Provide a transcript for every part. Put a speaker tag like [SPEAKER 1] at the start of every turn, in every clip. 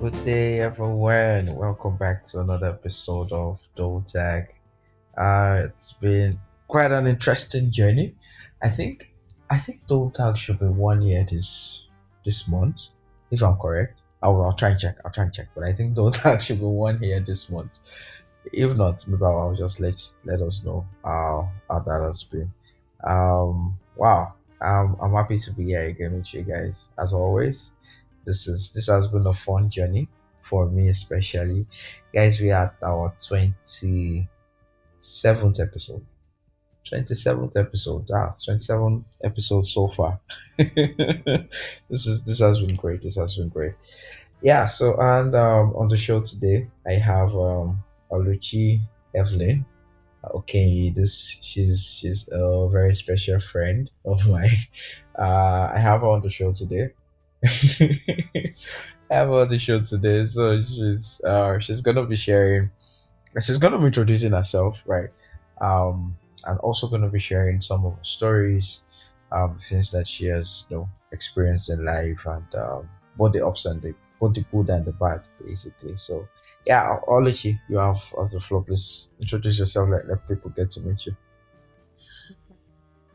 [SPEAKER 1] Good day, everyone. Welcome back to another episode of DOTAG. It's been quite an interesting journey. I think I think DOTAG should be 1 year this month, if I'm correct. I'll try and check. I'll try and check. But I think DOTAG should be 1 year this month. If not, maybe I'll just let us know how that has been. Wow. I'm happy to be here again with you guys as always. This has been a fun journey for me especially. Guys, we are at our 27th episode. 27th episode. That's 27 episodes so far. This has been great. This has been great. Yeah, so and on the show today I have Oluchi Evelyn. Okay, she's a very special friend of mine. I have her on the show today. I have her on the show today, so she's gonna be sharing. She's gonna be introducing herself, right? And also gonna be sharing some of her stories, things that she has experienced in life, and both the ups and the both the good and the bad, basically. So yeah, Oluchi, you have the floor. Please introduce yourself. Let people get to meet you.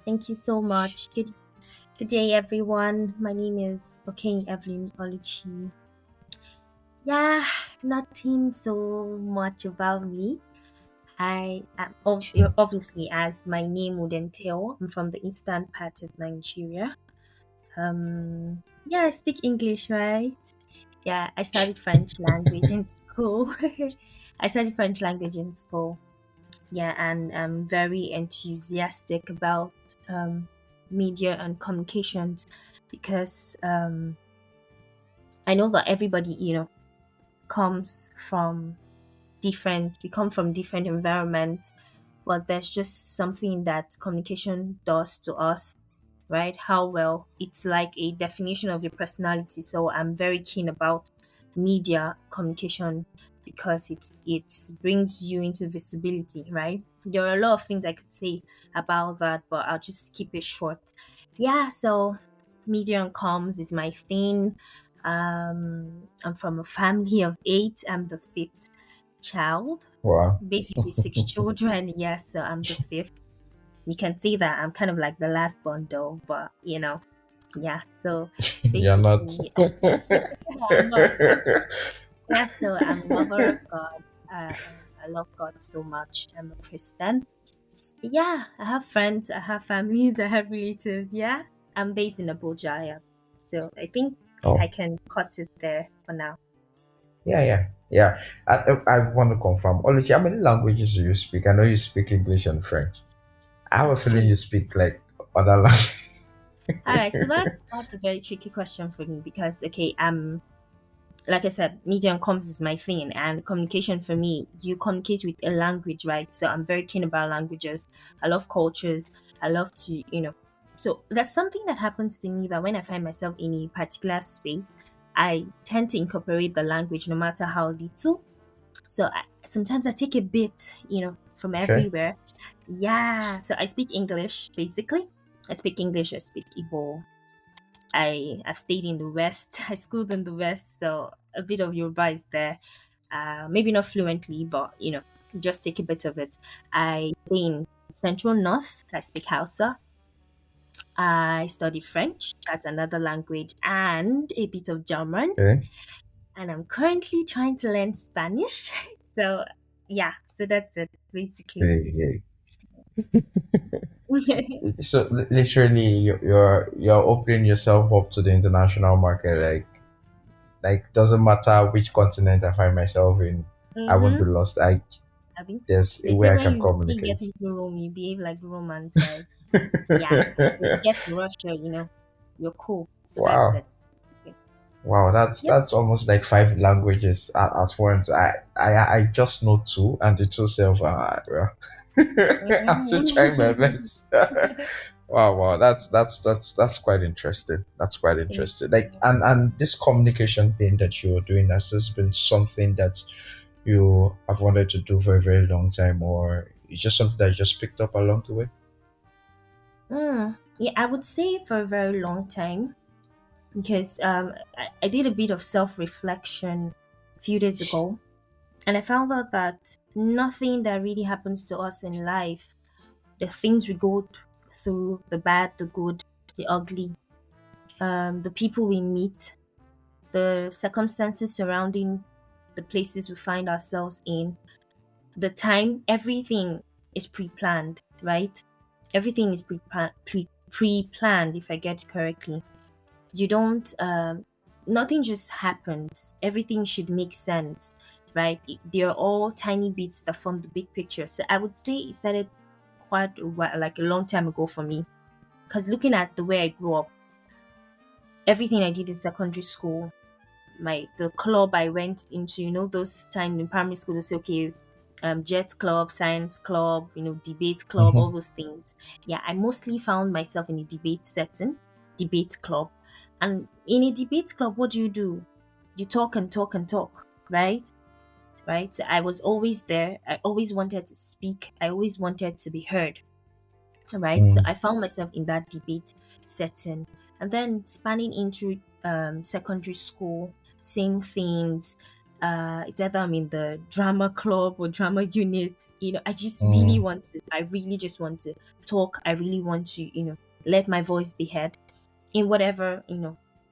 [SPEAKER 2] Thank you so much. Good day, everyone. My name is Okenyi Evelyn Oluchi. Yeah, nothing so much about me. I am obviously, as my name would entail, I'm from the eastern part of Nigeria. Yeah, I speak English, right? Yeah, I studied French language in school. I studied French language in school. Yeah, and I'm very enthusiastic about media and communications because I know that everybody, comes from we come from different environments, but there's just something that communication does to us, right? How well it's like a definition of your personality. So I'm very keen about media communication because it brings you into visibility, right? There are a lot of things I could say about that, but I'll just keep it short. Yeah, so media and comms is my thing. I'm from a family of eight. I'm the fifth child,
[SPEAKER 1] Wow.
[SPEAKER 2] basically six children. Yes, so I'm the fifth. You can see that I'm kind of like the last one though, but yeah. So
[SPEAKER 1] You're not.
[SPEAKER 2] basically, I'm not actually. Yeah, so I'm a lover of God. I love God so much. I'm a Christian. Yeah, I have friends, I have families, I have relatives. Yeah, I'm based in Abuja. Yeah, so I think I
[SPEAKER 1] Oh,
[SPEAKER 2] can cut it there for now.
[SPEAKER 1] yeah. I want to confirm. Oluchi, how many languages do you speak? I know you speak English and French. I have a feeling
[SPEAKER 2] Okay.
[SPEAKER 1] you speak like other languages.
[SPEAKER 2] All right, so that's a very tricky question for me because like I said, media and comms is my thing, and communication for me, you communicate with a language, right? So I'm very keen about languages. I love cultures. I love to. So there's something that happens to me that when I find myself in a particular space, I tend to incorporate the language no matter how little. So sometimes I take a bit, from
[SPEAKER 1] Okay.
[SPEAKER 2] everywhere. Yeah, so I speak English basically. I speak English, I speak Igbo, I've stayed in the West. I schooled in the West, so a bit of Yoruba is there. Maybe not fluently, but just take a bit of it. I stay in Central North. I speak Hausa. I study French. That's another language, and a bit of German.
[SPEAKER 1] Okay.
[SPEAKER 2] And I'm currently trying to learn Spanish. So yeah, so that's it basically.
[SPEAKER 1] Yeah. So literally, you're opening yourself up to the international market. Like doesn't matter which continent I find myself in, I won't be
[SPEAKER 2] Mm-hmm.
[SPEAKER 1] lost. I
[SPEAKER 2] Abi?
[SPEAKER 1] There's a
[SPEAKER 2] They
[SPEAKER 1] way
[SPEAKER 2] say
[SPEAKER 1] I
[SPEAKER 2] when
[SPEAKER 1] can
[SPEAKER 2] you get
[SPEAKER 1] communicate.
[SPEAKER 2] into Rome, you behave like Romans, right? Yeah. If you get to Russia, you're cool. So that's
[SPEAKER 1] Wow.
[SPEAKER 2] it. Okay.
[SPEAKER 1] Wow,
[SPEAKER 2] Yep.
[SPEAKER 1] that's almost like five languages at once. I just know two, and the two self. Well, I'm still trying my
[SPEAKER 2] Mhm.
[SPEAKER 1] best. Wow, that's quite interesting. That's quite
[SPEAKER 2] Thank
[SPEAKER 1] interesting. Like,
[SPEAKER 2] you.
[SPEAKER 1] and this communication thing that you're doing has this been something that you have wanted to do for a very long time, or it's just something that you just picked up along the way?
[SPEAKER 2] Yeah, I would say for a very long time because I did a bit of self reflection few days ago, and I found out that nothing that really happens to us in life, the things we go through, the bad, the good, the ugly, the people we meet, the circumstances surrounding the places we find ourselves in, the time, everything is pre-planned, right? Everything is pre-planned, if I get correctly. You don't nothing just happens. Everything should make sense, right? They're all tiny bits that form the big picture. So I would say it started quite a while, like a long time ago for me, because looking at the way I grew up, everything I did in secondary school, the club I went into, those time in primary school, they say, okay, jet club, science club, debate club, all
[SPEAKER 1] Mm-hmm.
[SPEAKER 2] those things. Yeah, I mostly found myself in a debate setting, debate club. And in a debate club, what do? You talk and talk and talk, right? Right. So I was always there. I always wanted to speak. I always wanted to be heard. Right. So
[SPEAKER 1] Mm,
[SPEAKER 2] I found myself in that debate setting. And then spanning into secondary school, same things. It's either I'm in the drama club or drama unit.
[SPEAKER 1] mm,
[SPEAKER 2] I really just want to talk. I really want to, let my voice be heard in whatever,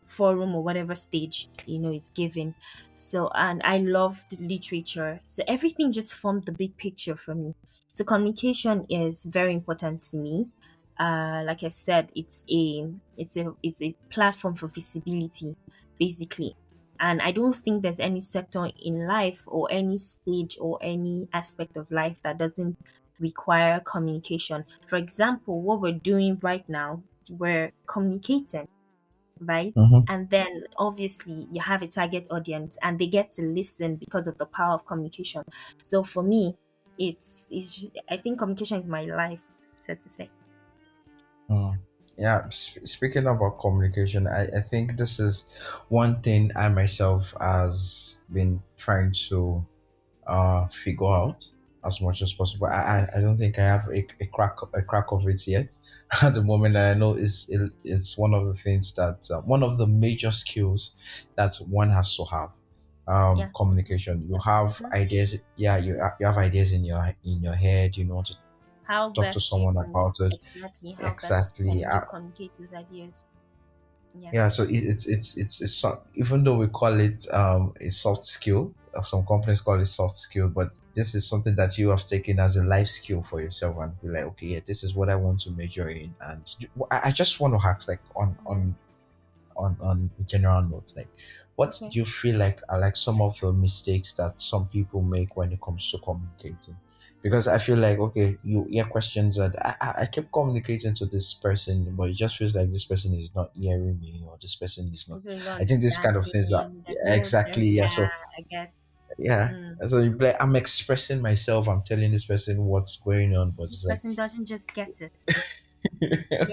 [SPEAKER 2] forum or whatever stage, it's given. So, and I loved literature. So everything just formed the big picture for me. So communication is very important to me. Like I said, it's a platform for visibility, basically. And I don't think there's any sector in life or any stage or any aspect of life that doesn't require communication. For example, what we're doing right now, we're communicating, right?
[SPEAKER 1] mm-hmm.
[SPEAKER 2] And then obviously you have a target audience and they get to listen because of the power of communication. So for me, I think communication is my life, so to say.
[SPEAKER 1] Mm. Yeah, speaking about communication, I think this is one thing I myself has been trying to figure out as much as possible. I don't think I have a crack of it yet at the moment. And I know it's one of the things that one of the major skills that one has to have.
[SPEAKER 2] Yeah.
[SPEAKER 1] Communication. You have
[SPEAKER 2] Mhm.
[SPEAKER 1] ideas. Yeah, you have ideas in your head. You know to
[SPEAKER 2] How
[SPEAKER 1] talk to
[SPEAKER 2] best you
[SPEAKER 1] someone
[SPEAKER 2] can
[SPEAKER 1] about it.
[SPEAKER 2] exactly how best
[SPEAKER 1] Exactly.
[SPEAKER 2] can you communicate those ideas? Yeah.
[SPEAKER 1] Yeah, so even though we call it a soft skill, some companies call it soft skill, but this is something that you have taken as a life skill for yourself and be like, okay, yeah, this is what I want to major in. And I just want to ask, like,
[SPEAKER 2] Yeah.
[SPEAKER 1] on a general note, like, what
[SPEAKER 2] Okay.
[SPEAKER 1] do you feel like are like some of the mistakes that some people make when it comes to communicating? Because I feel like, okay, you hear questions that I kept communicating to this person, but it just feels like this person is not hearing me, or this person is not.
[SPEAKER 2] So you don't
[SPEAKER 1] I think this kind of things that,
[SPEAKER 2] understanding.
[SPEAKER 1] yeah,
[SPEAKER 2] There's no there.
[SPEAKER 1] exactly, yeah.
[SPEAKER 2] Yeah,
[SPEAKER 1] So
[SPEAKER 2] I get.
[SPEAKER 1] yeah,
[SPEAKER 2] Mm.
[SPEAKER 1] so you be like, I'm expressing myself, I'm telling this person what's going on, but
[SPEAKER 2] This
[SPEAKER 1] it's like,
[SPEAKER 2] person doesn't just get it.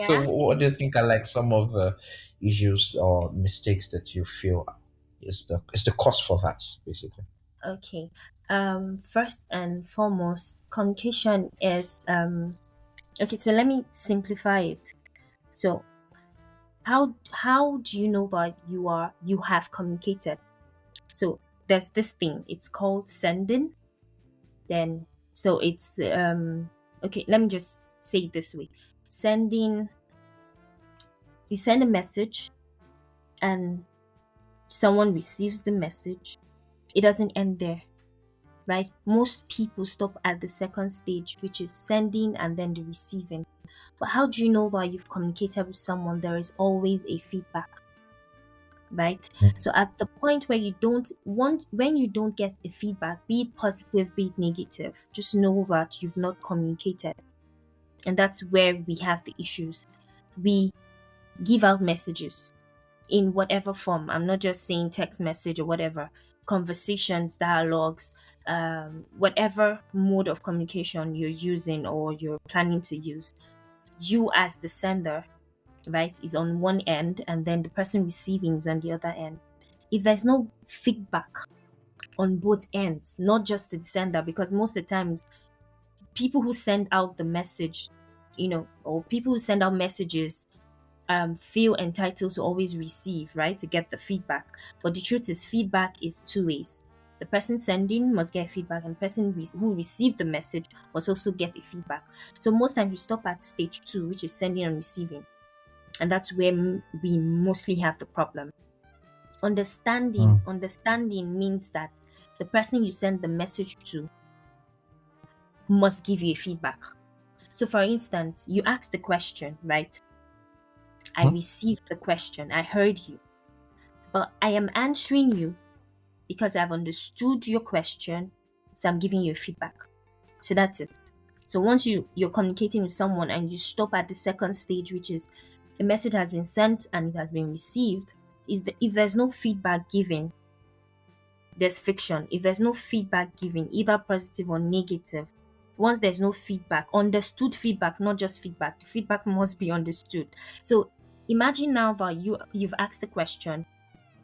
[SPEAKER 1] so
[SPEAKER 2] Yeah.
[SPEAKER 1] what do you think are like some of the issues or mistakes that you feel is the cause for that, basically?
[SPEAKER 2] Okay. First and foremost, communication is okay, so let me simplify it. So how do you know that you have communicated? So there's this thing, it's called sending. Then so it's okay, let me just say it this way. Sending You send a message and someone receives the message. It doesn't end there, right? Most people stop at the second stage, which is sending and then the receiving. But how do you know that you've communicated with someone? There is always a feedback, right? So at the point where you don't want, when you don't get a feedback, be it positive, be it negative, just know that you've not communicated. And that's where we have the issues. We give out messages in whatever form. I'm not just saying text message or whatever, conversations, dialogues, whatever mode of communication you're using or you're planning to use. You, as the sender, right, is on one end, and then the person receiving is on the other end. If there's no feedback on both ends, not just to the sender, because most of the times people who send out the message, or people who send out messages feel entitled to always receive, right, to get the feedback. But the truth is, feedback is two ways. The person sending must get feedback, and the person who received the message must also get a feedback. So most times we stop at stage two, which is sending and receiving, and that's where we mostly have the problem.
[SPEAKER 1] Mm.
[SPEAKER 2] Understanding means that the person you send the message to must give you a feedback. So, for instance, you ask the question, right? I
[SPEAKER 1] Mhm.
[SPEAKER 2] received the question, I heard you, but I am answering you because I've understood your question, so I'm giving you feedback. So that's it. So once you're communicating with someone and you stop at the second stage, which is a message has been sent and it has been received, if there's no feedback given, there's friction. If there's no feedback given, either positive or negative, once there's no feedback, understood feedback, not just feedback, the feedback must be understood. So imagine now that you've asked a question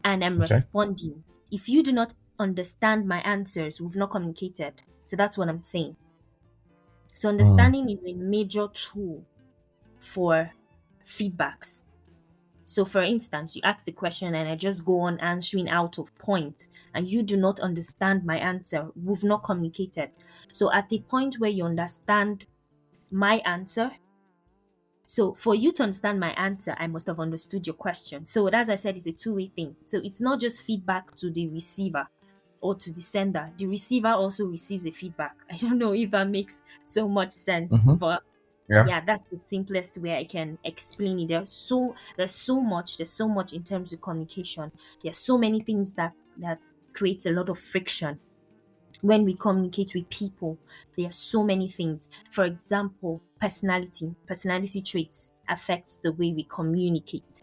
[SPEAKER 2] and I'm
[SPEAKER 1] Okay.
[SPEAKER 2] responding. If you do not understand my answers, we've not communicated. So that's what I'm saying. So
[SPEAKER 1] Mm.
[SPEAKER 2] understanding is a major tool for feedbacks. So for instance, you ask the question and I just go on answering out of point and you do not understand my answer, we've not communicated. So at the point where you understand my answer, so for you to understand my answer, I must have understood your question. So as I said, it's a two-way thing. So it's not just feedback to the receiver or to the sender. The receiver also receives a feedback. I don't know if that makes so much sense,
[SPEAKER 1] Mm-hmm.
[SPEAKER 2] but
[SPEAKER 1] Yeah.
[SPEAKER 2] yeah, that's the simplest way I can explain it. There's so much in terms of communication. There's so many things that creates a lot of friction when we communicate with people. There are so many things. For example, personality traits affects the way we communicate,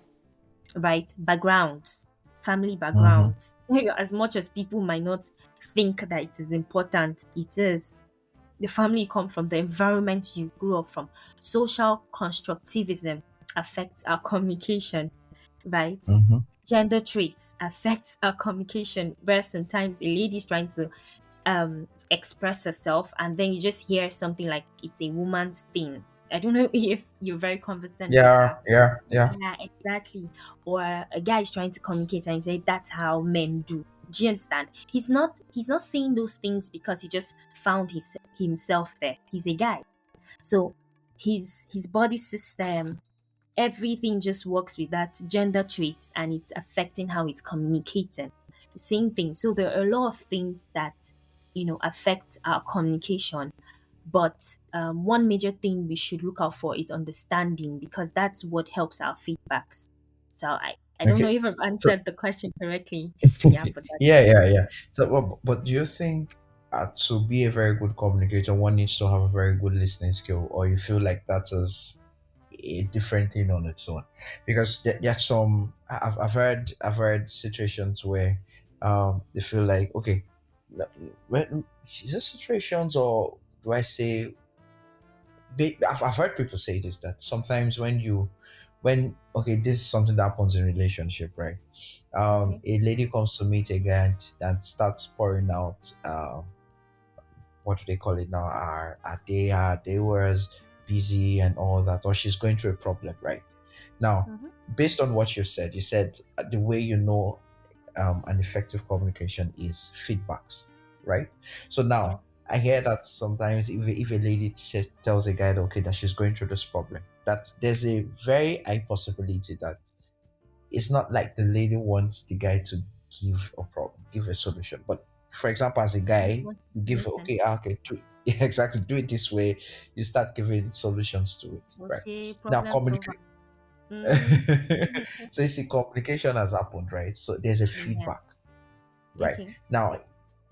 [SPEAKER 2] right? Backgrounds, family
[SPEAKER 1] Mm-hmm.
[SPEAKER 2] backgrounds. As much as people might not think that it is important, it is. The family you come from, the environment you grew up from. Social constructivism affects our communication, right?
[SPEAKER 1] Mm-hmm.
[SPEAKER 2] Gender traits affects our communication. Where sometimes a lady is trying to express herself and then you just hear something like it's a woman's thing. I don't know if you're very conversant with
[SPEAKER 1] Yeah.
[SPEAKER 2] that.
[SPEAKER 1] Yeah. Yeah.
[SPEAKER 2] Yeah, exactly. Or a guy is trying to communicate and you say that's how men do. Do you understand? He's not saying those things because he just found himself there. He's a guy. So his body system, everything just works with that gender traits and it's affecting how it's communicating. The same thing. So there are a lot of things that affect our communication. But one major thing we should look out for is understanding because that's what helps our feedbacks. So I don't know
[SPEAKER 1] Okay.
[SPEAKER 2] if I've
[SPEAKER 1] So
[SPEAKER 2] answered the question correctly. Yeah, but that's
[SPEAKER 1] yeah, yeah, yeah. So, but do you think to be a very good communicator, one needs to have a very good listening skill, or you feel like that is a different thing on its own? Because there's some I've heard situations where they feel like, okay, when is this situations, or do I say I've heard people say this, that sometimes when okay, this is something that happens in relationship, right?
[SPEAKER 2] okay.
[SPEAKER 1] A lady comes to meet a guy and starts pouring out what do they call it now, our day was busy and all that, or she's going through a problem, right? Now,
[SPEAKER 2] Mm-hmm.
[SPEAKER 1] based on what you said the way an effective communication is feedbacks, right? So
[SPEAKER 2] Yeah.
[SPEAKER 1] now I hear that sometimes if a lady tells a guy that, okay, that she's going through this problem, that there's a very high possibility that it's not like the lady wants the guy to give a solution. But for example, as a
[SPEAKER 2] I just
[SPEAKER 1] guy,
[SPEAKER 2] want
[SPEAKER 1] you
[SPEAKER 2] to
[SPEAKER 1] give
[SPEAKER 2] listen.
[SPEAKER 1] okay, yeah, exactly, do it this way. You start giving solutions to it, right?
[SPEAKER 2] O'Shea,
[SPEAKER 1] Now
[SPEAKER 2] problem solver.
[SPEAKER 1] communicate.
[SPEAKER 2] Mm-hmm.
[SPEAKER 1] So you see, communication has happened, right? So there's a
[SPEAKER 2] Yeah.
[SPEAKER 1] feedback, right?
[SPEAKER 2] Okay.
[SPEAKER 1] Now,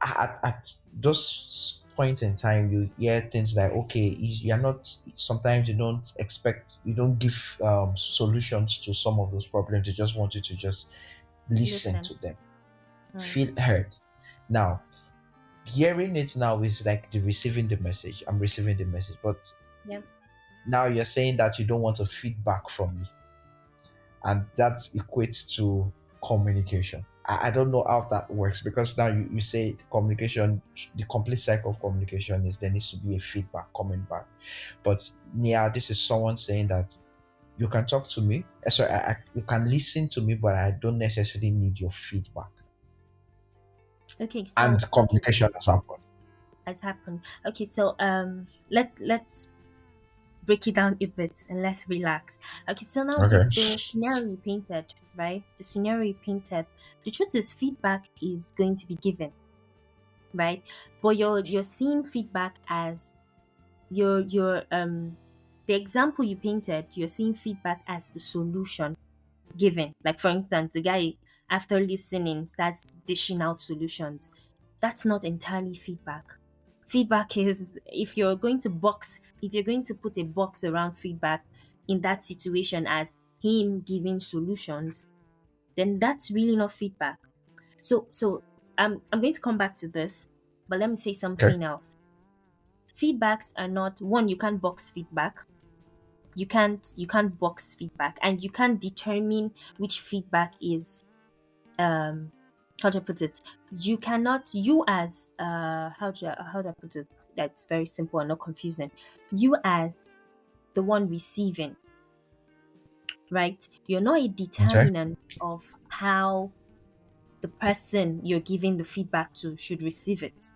[SPEAKER 1] at those points in time, you hear things like, okay, you're not, sometimes you don't give solutions to some of those problems. You just want you to just listen
[SPEAKER 2] Listen.
[SPEAKER 1] to them,
[SPEAKER 2] Mm.
[SPEAKER 1] feel heard. Now, hearing it now is like the receiving the message. I'm receiving the message, but
[SPEAKER 2] Yeah.
[SPEAKER 1] now you're saying that you don't want a feedback from me, and that equates to communication. I don't know how that works, because now you say communication, the complete cycle of communication is there needs to be a feedback coming back. But yeah, this is someone saying that you can talk to me, you can listen to me, but I don't necessarily need your feedback.
[SPEAKER 2] Okay,
[SPEAKER 1] and
[SPEAKER 2] so
[SPEAKER 1] communication has happened.
[SPEAKER 2] has happened. Okay, so let's break it down a bit and let's relax. Okay, so now
[SPEAKER 1] Okay.
[SPEAKER 2] the scenario you painted, right? The scenario you painted, the truth is feedback is going to be given, right? But you're seeing feedback as your the example you painted, you're seeing feedback as the solution given. Like for instance, the guy after listening starts dishing out solutions. That's not entirely feedback. Feedback is if you're going to put a box around feedback in that situation as him giving solutions, then that's really not feedback. So I'm going to come back to this, but let me say
[SPEAKER 1] Okay.
[SPEAKER 2] something else. Feedbacks are not one, you can't box feedback. You can't box feedback, and you can't determine which feedback is um how do I put it? You cannot, you as how do I put it, that's very simple and not confusing. You as the one receiving, right? You're not a
[SPEAKER 1] Okay.
[SPEAKER 2] determinant of how the person you're giving the feedback to should receive it.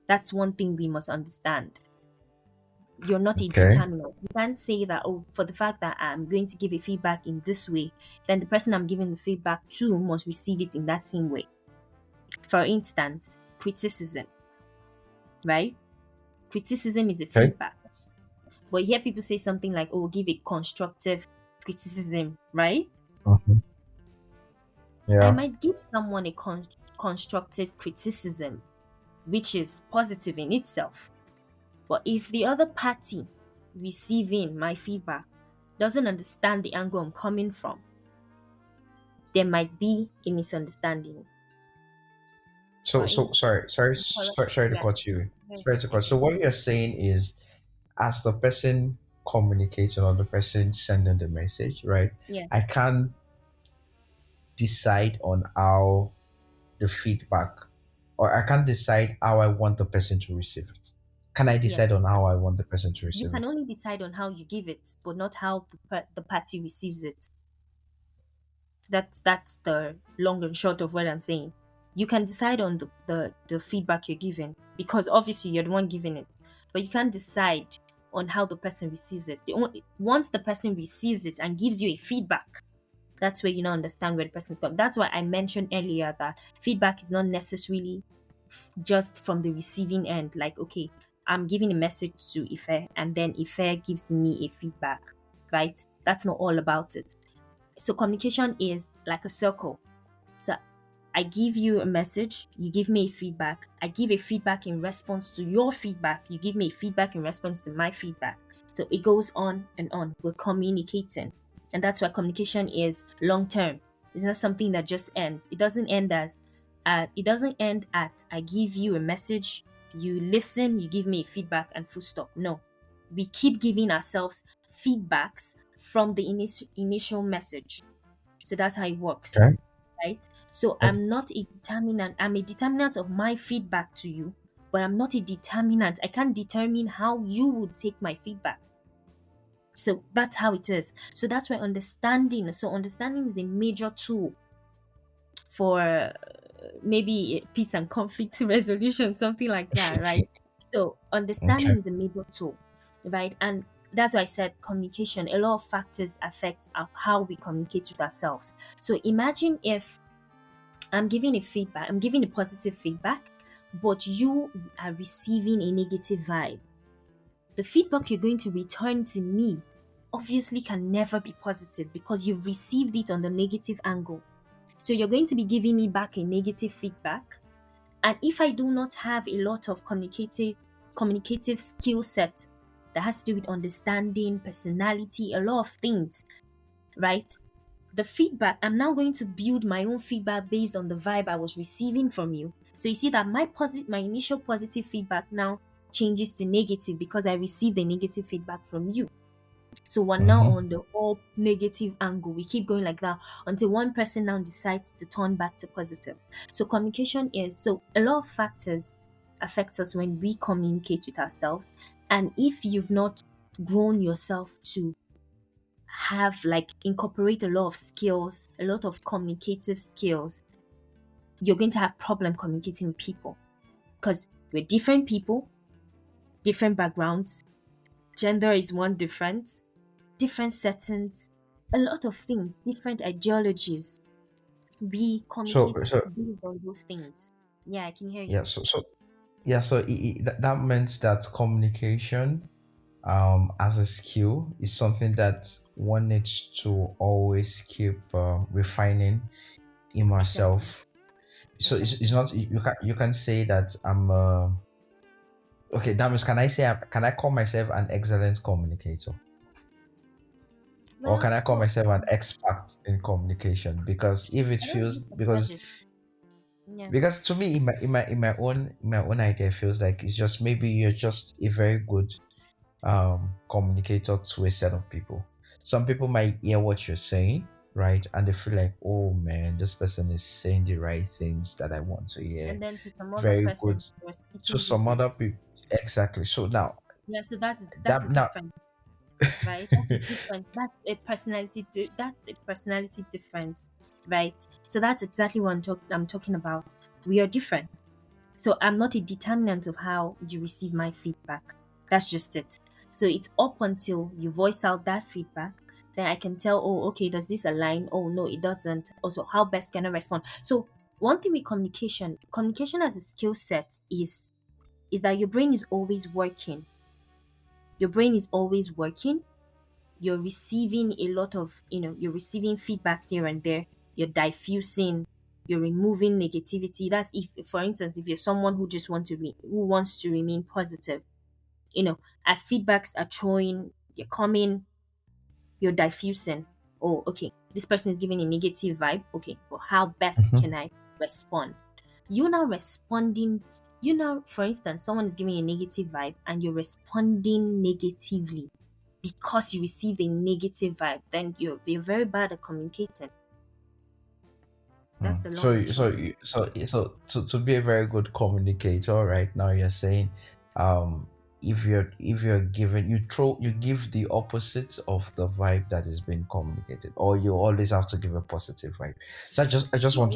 [SPEAKER 2] That's one thing we must understand. You're not a
[SPEAKER 1] Okay.
[SPEAKER 2] determinant. You can't say that, oh, for the fact that I'm going to give a feedback in this way, then the person I'm giving the feedback to must receive it in that same way. For instance, criticism, right? Criticism is a
[SPEAKER 1] Okay.
[SPEAKER 2] feedback. But you hear people say something like, oh, give a constructive criticism, right?
[SPEAKER 1] Mhm.
[SPEAKER 2] I
[SPEAKER 1] Yeah.
[SPEAKER 2] might give someone a constructive criticism, which is positive in itself. But if the other party receiving my feedback doesn't understand the angle I'm coming from, there might be a misunderstanding. For
[SPEAKER 1] So
[SPEAKER 2] instance, correct?
[SPEAKER 1] sorry to
[SPEAKER 2] Yeah,
[SPEAKER 1] cut you.
[SPEAKER 2] yeah,
[SPEAKER 1] Sorry to cut. So what you're saying is, as the person communicating or the person sending the message, right?
[SPEAKER 2] yeah,
[SPEAKER 1] I can decide on how the feedback, or I can't decide how I want the person to receive it. Can I
[SPEAKER 2] yes.
[SPEAKER 1] decide on how I want the person to
[SPEAKER 2] You
[SPEAKER 1] receive
[SPEAKER 2] can
[SPEAKER 1] it?
[SPEAKER 2] only decide on how you give it, but not how the party receives it. That's the long and short of what I'm saying. You can decide on the feedback you're giving because obviously you're the one giving it, but you can't decide on how the person receives it. Once the person receives it and gives you a feedback, that's where you now understand where the person's gone. That's why I mentioned earlier that feedback is not necessarily just from the receiving end. Like, okay, I'm giving a message to Ife, and then Ife gives me a feedback, right? That's not all about it. So communication is like a circle. So I give you a message, you give me a feedback. I give a feedback in response to your feedback. You give me a feedback in response to my feedback. So it goes on and on. We're communicating. And that's why communication is long term. It's not something that just ends. It doesn't end at I give you a message, you listen, you give me a feedback and full stop. No. We keep giving ourselves feedbacks from the initial message. So that's how it works,
[SPEAKER 1] Okay.
[SPEAKER 2] right? So
[SPEAKER 1] Okay.
[SPEAKER 2] I'm not a determinant. I'm a determinant of my feedback to you, but I'm not a determinant. I can't determine how you would take my feedback. So that's how it is. So that's why understanding. So understanding is a major tool for maybe peace and conflict resolution, something like that, right? So
[SPEAKER 1] Okay.
[SPEAKER 2] understanding is a major tool, right? And that's why I said communication. A lot of factors affect how we communicate with ourselves. So imagine if I'm giving a positive feedback, but you are receiving a negative vibe. The feedback you're going to return to me obviously can never be positive because you've received it on the negative angle. So you're going to be giving me back a negative feedback. And if I do not have a lot of communicative skill set that has to do with understanding, personality, a lot of things, right? The feedback, I'm now going to build my own feedback based on the vibe I was receiving from you. So you see that my initial positive feedback now changes to negative because I received the negative feedback from you. So we're now
[SPEAKER 1] Mm-hmm.
[SPEAKER 2] on the all negative angle. We keep going like that until one person now decides to turn back to positive. So communication is so a lot of factors affect us when we communicate with ourselves. And if you've not grown yourself to have like incorporate a lot of skills, a lot of communicative skills, you're going to have problem communicating with people because we're different people, different backgrounds. Gender is one difference, different settings, a lot of things, different ideologies. We
[SPEAKER 1] So
[SPEAKER 2] communicate
[SPEAKER 1] so
[SPEAKER 2] based on those things. Yeah, I can hear you.
[SPEAKER 1] yeah, that means that communication as a skill is something that one needs to always keep refining in
[SPEAKER 2] Exactly.
[SPEAKER 1] myself. So it's
[SPEAKER 2] Exactly.
[SPEAKER 1] not, you can say that I'm okay. That means, can I call myself an excellent communicator, or
[SPEAKER 2] Well,
[SPEAKER 1] can I call
[SPEAKER 2] so
[SPEAKER 1] myself an expert in communication? Because if it
[SPEAKER 2] I don't
[SPEAKER 1] feels,
[SPEAKER 2] really consider this. Yeah.
[SPEAKER 1] because to me, in my own idea, it feels like it's just, maybe you're just a very good communicator to a set of people. Some people might hear what you're saying, right, and they feel like, oh man, this person is saying the right things that I want to hear.
[SPEAKER 2] And then to some other
[SPEAKER 1] Very good.
[SPEAKER 2] person, you're
[SPEAKER 1] So
[SPEAKER 2] speaking
[SPEAKER 1] some
[SPEAKER 2] English.
[SPEAKER 1] other people, exactly. So now,
[SPEAKER 2] Yeah, so that's the
[SPEAKER 1] that now,
[SPEAKER 2] difference, right? That's the difference. That's a personality difference, right? So that's exactly what I'm talking about. We are different. So I'm not a determinant of how you receive my feedback. That's just it. So it's up until you voice out that feedback, then I can tell, oh, okay, does this align? Oh, no, it doesn't. Also, how best can I respond? So one thing with communication as a skill set is that your brain is always working. Your brain is always working. You're receiving a lot of, you're receiving feedbacks here and there. You're diffusing, you're removing negativity. That's if, for instance, if you're someone who just who wants to remain positive, as feedbacks are throwing, they're coming, you're diffusing. Oh, okay, this person is giving a negative vibe. Okay, well, how best
[SPEAKER 1] Mhm.
[SPEAKER 2] can I respond? You now responding, for instance, someone is giving a negative vibe and you're responding negatively because you received a negative vibe, then you're very bad at communicating. That's the
[SPEAKER 1] So
[SPEAKER 2] long and short of it.
[SPEAKER 1] to be a very good communicator, right now you're saying, um, if you're given, you give the opposite of the vibe that is being communicated, or you always have to give a positive vibe. So
[SPEAKER 2] No,
[SPEAKER 1] I just want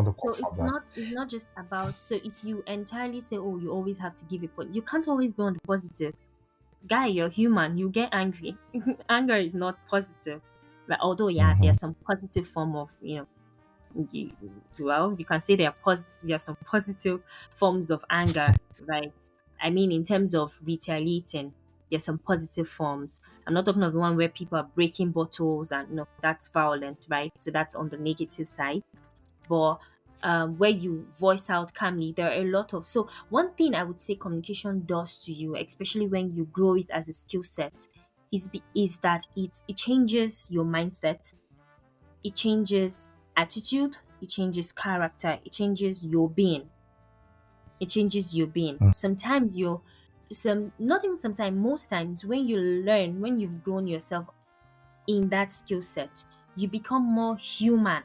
[SPEAKER 1] to
[SPEAKER 2] so
[SPEAKER 1] confirm that.
[SPEAKER 2] it's not just about, so if you entirely say, oh, you always have to give it, but you can't always be on the positive. Guy, you're human, you get angry. Anger is not positive. But although, yeah,
[SPEAKER 1] Mm-hmm.
[SPEAKER 2] there's some positive form of, you, well, you can say there are some positive forms of anger, right? I mean, in terms of retaliating, there's some positive forms. I'm not talking of the one where people are breaking bottles and no, that's violent, right? So that's on the negative side. But where you voice out calmly, there are a lot of. So one thing I would say communication does to you, especially when you grow it as a skill set, is that it changes your mindset, it changes attitude, it changes character, it changes your being. It changes your being. Sometimes you're some not even sometimes, most times when you learn, when you've grown yourself in that skill set, you become more human.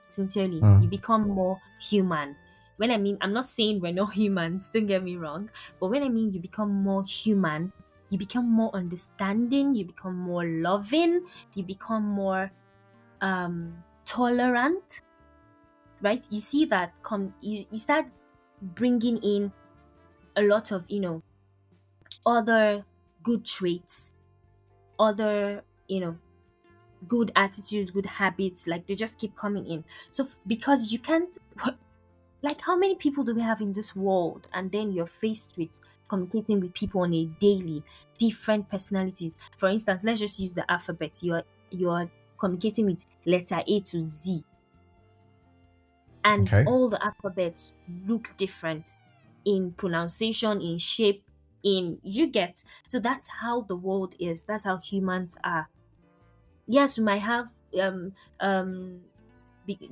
[SPEAKER 2] Sincerely, you
[SPEAKER 1] Mm.
[SPEAKER 2] become more human. When I mean, I'm not saying we're not humans, don't get me wrong, but when I mean you become more human, you become more understanding, you become more loving, you become more tolerant, right? You see that you start bringing in a lot of other good traits, other good attitudes, good habits, like they just keep coming in. So because you can't, like, how many people do we have in this world, and then you're faced with communicating with people on a daily, different personalities. For instance, let's just use the alphabet. You're communicating with letter A to Z, and
[SPEAKER 1] Okay.
[SPEAKER 2] all the alphabets look different in pronunciation, in shape, in you get. So that's how the world is. That's how humans are. Yes, we might have um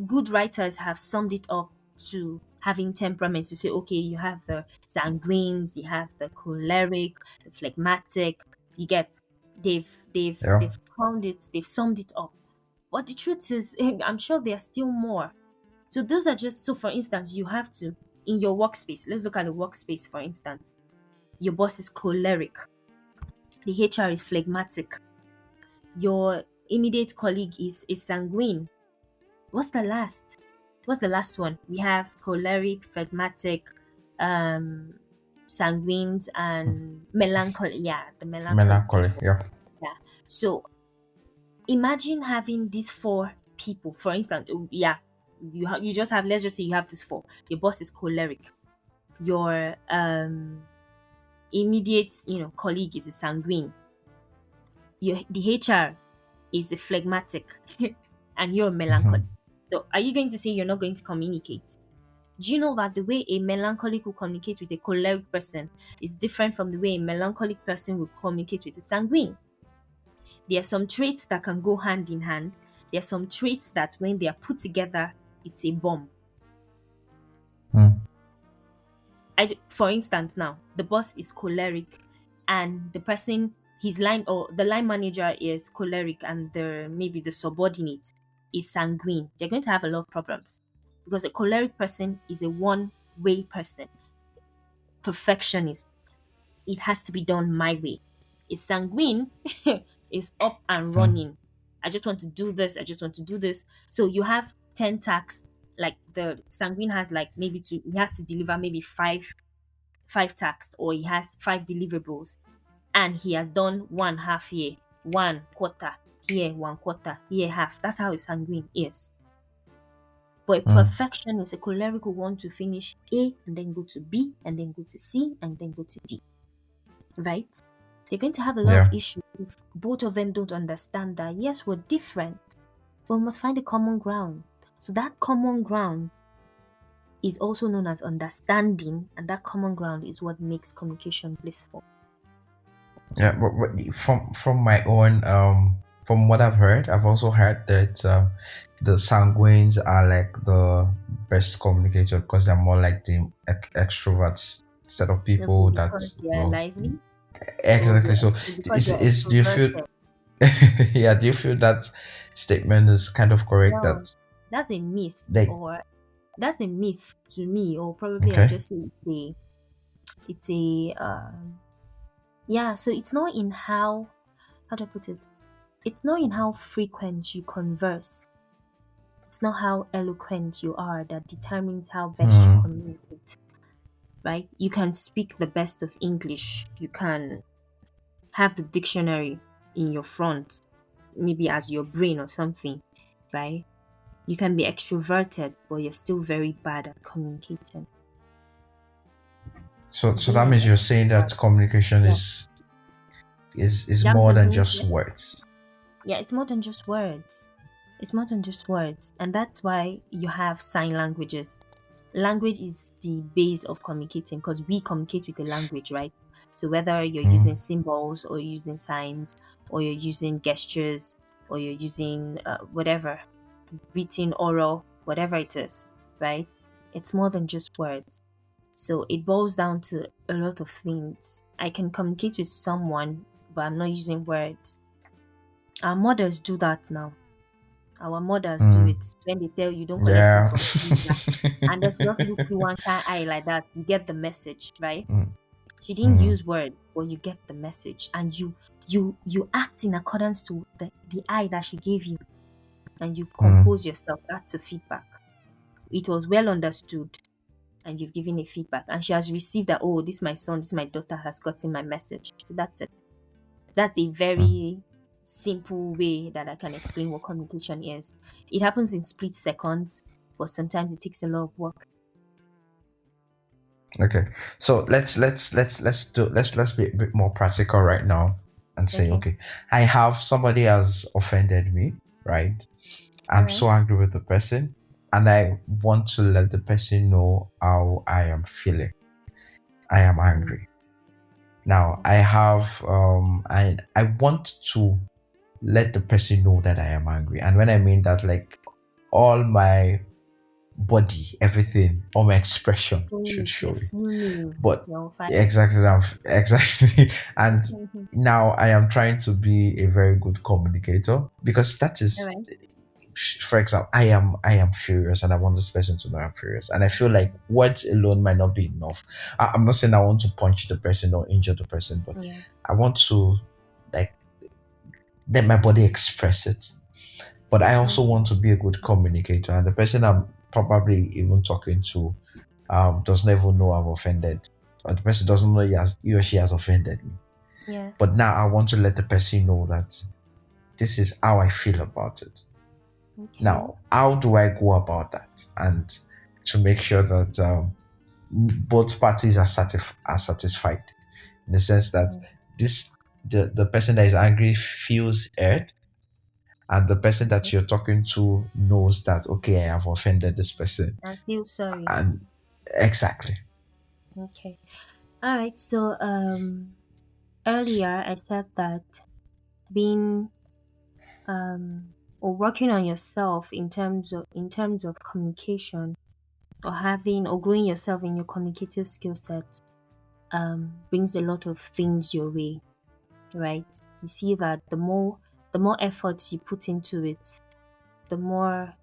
[SPEAKER 2] good writers have summed it up to having temperament, to say, okay, you have the sanguines, you have the choleric, the phlegmatic. You get,
[SPEAKER 1] Yeah.
[SPEAKER 2] they've found it, they've summed it up. But the truth is, I'm sure there are still more. So those are just, so for instance, you have to, in your workspace, let's look at the workspace for instance. Your boss is choleric, the HR is phlegmatic, your immediate colleague is sanguine. What's the last? What's the last one? We have choleric, phlegmatic, um, sanguines, and melancholy. Yeah, the melancholy
[SPEAKER 1] Melancholy.
[SPEAKER 2] people.
[SPEAKER 1] Yeah.
[SPEAKER 2] Yeah. So imagine having these four people. For instance, yeah, you just have, let's just say you have these four. Your boss is choleric. Your immediate, colleague is a sanguine. Your the HR is a phlegmatic, and you're a
[SPEAKER 1] Hmm.
[SPEAKER 2] melancholy. So are you going to say you're not going to communicate? Do you know that the way a melancholic will communicate with a choleric person is different from the way a melancholic person will communicate with a sanguine? There are some traits that can go hand in hand. There are some traits that when they are put together, it's a bomb.
[SPEAKER 1] Mm.
[SPEAKER 2] For instance, now the boss is choleric, and the person, his line or the line manager is choleric, and the maybe the subordinate is sanguine. They're going to have a lot of problems because a choleric person is a one-way person, perfectionist. It has to be done my way. A sanguine is up and
[SPEAKER 1] Mm.
[SPEAKER 2] running. I just want to do this. I just want to do this. So you have 10 tasks. Like the sanguine has like maybe he has to deliver maybe five tasks, or he has five deliverables, and he has done one half here, one quarter here, one quarter here, half. That's how a sanguine is. But a
[SPEAKER 1] Mm.
[SPEAKER 2] perfectionist, a choleric, will want to finish A and then go to B and then go to C and then go to D, right? So you're going to have a lot of
[SPEAKER 1] Yeah.
[SPEAKER 2] issues if both of them don't understand that yes, we're different, but we must find a common ground. So that common ground is also known as understanding, and that common ground is what makes communication blissful.
[SPEAKER 1] Yeah, but from my own from what I've heard, I've also heard that the sanguines are like the best communicator because they're more like the extroverts set of
[SPEAKER 2] Okay,
[SPEAKER 1] people that
[SPEAKER 2] because they are
[SPEAKER 1] well
[SPEAKER 2] lively, or
[SPEAKER 1] exactly. So
[SPEAKER 2] because they are
[SPEAKER 1] is do you feel
[SPEAKER 2] extroverted.
[SPEAKER 1] yeah, do you feel that statement is kind of correct
[SPEAKER 2] No,
[SPEAKER 1] that
[SPEAKER 2] that's a myth,
[SPEAKER 1] like
[SPEAKER 2] or that's a myth to me, or probably I
[SPEAKER 1] okay.
[SPEAKER 2] just say it's a yeah. So it's not in how do I put it? It's not in how frequent you converse. It's not how eloquent you are that determines how best you
[SPEAKER 1] Hmm.
[SPEAKER 2] communicate, right? You can speak the best of English. You can have the dictionary in your front, maybe as your brain or something, right? You can be extroverted, but you're still very bad at communicating.
[SPEAKER 1] So that
[SPEAKER 2] Being an
[SPEAKER 1] means you're saying
[SPEAKER 2] extrovert,
[SPEAKER 1] that communication
[SPEAKER 2] yeah,
[SPEAKER 1] is
[SPEAKER 2] that
[SPEAKER 1] more
[SPEAKER 2] means
[SPEAKER 1] than
[SPEAKER 2] me,
[SPEAKER 1] just
[SPEAKER 2] yeah.
[SPEAKER 1] words.
[SPEAKER 2] Yeah, it's more than just words. It's more than just words. And that's why you have sign languages. Language is the base of communicating because we communicate with a language, right? So whether you're
[SPEAKER 1] Mm.
[SPEAKER 2] using symbols or you're using signs or you're using gestures or you're using whatever, written, oral, whatever it is, right? It's more than just words. So it boils down to a lot of things. I can communicate with someone, but I'm not using words. Our mothers do that now. Our mothers do
[SPEAKER 1] Mm.
[SPEAKER 2] it when they tell you don't collect things
[SPEAKER 1] Yeah.
[SPEAKER 2] from stranger. And they just look you one kind eye like that. You get the message, right?
[SPEAKER 1] Mm.
[SPEAKER 2] She didn't
[SPEAKER 1] Mm.
[SPEAKER 2] use words, but you get the message. And you act in accordance to the eye that she gave you, and you
[SPEAKER 1] Mm.
[SPEAKER 2] compose yourself. That's a feedback. It was well understood, and you've given a feedback. And she has received that, oh, this my son, this my daughter has gotten my message. So that's it. That's a
[SPEAKER 1] Mm.
[SPEAKER 2] very simple way that I can explain what communication is. It happens in split seconds, but sometimes it takes a lot of work.
[SPEAKER 1] Okay. So let's be a bit more practical right now and say,
[SPEAKER 2] Okay.
[SPEAKER 1] okay, I have somebody has offended me, right?
[SPEAKER 2] All
[SPEAKER 1] I'm
[SPEAKER 2] right.
[SPEAKER 1] so angry with the person and I want to let the person know how I am feeling. I am
[SPEAKER 2] Mm,
[SPEAKER 1] angry. Now I have I want to let the person know that I am angry. And when I mean that, like all my body, everything, all my expression should
[SPEAKER 2] you're
[SPEAKER 1] show it.
[SPEAKER 2] fuming.
[SPEAKER 1] But
[SPEAKER 2] You're on fire.
[SPEAKER 1] exactly, exactly. And
[SPEAKER 2] Mhm.
[SPEAKER 1] now I am trying to be a very good communicator because that
[SPEAKER 2] All
[SPEAKER 1] is,
[SPEAKER 2] right.
[SPEAKER 1] for example, I am furious and I want this person to know I'm furious. And I feel like words alone might not be enough. I'm not saying I want to punch the person or injure the person, but
[SPEAKER 2] Yeah.
[SPEAKER 1] I want to like let my body express it. but I
[SPEAKER 2] Mm,
[SPEAKER 1] also want to be a good communicator. And the person I'm probably even talking to does not even know I've offended, or the person doesn't know he or she has offended me.
[SPEAKER 2] yeah.
[SPEAKER 1] But now I want to let the person know that this is how I feel about it.
[SPEAKER 2] Okay.
[SPEAKER 1] Now, how do I go about that? And to make sure that both parties are satisfied in the sense that
[SPEAKER 2] Mm,
[SPEAKER 1] this the person that is angry feels heard, and the person that you're talking to knows that okay, I have offended this person.
[SPEAKER 2] I feel sorry.
[SPEAKER 1] And exactly.
[SPEAKER 2] Okay. All right. So earlier I said that being or working on yourself in terms of communication, or having or growing yourself in your communicative skill set brings a lot of things your way, right? You see that the more efforts you put into it, the more,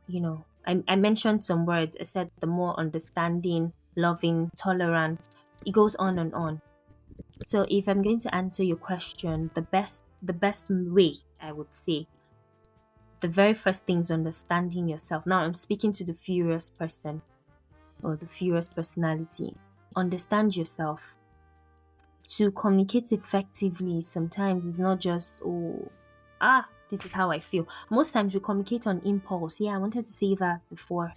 [SPEAKER 2] I mentioned some words. I said the more understanding, loving, tolerant. It goes on and on. So if I'm going to answer your question, the best way I would say, the very first thing is understanding yourself. Now I'm speaking to the furious person or the furious personality. Understand yourself. To communicate effectively, sometimes it's not just, oh, this is how I feel. Most times we communicate on impulse. Yeah, I wanted to say that before.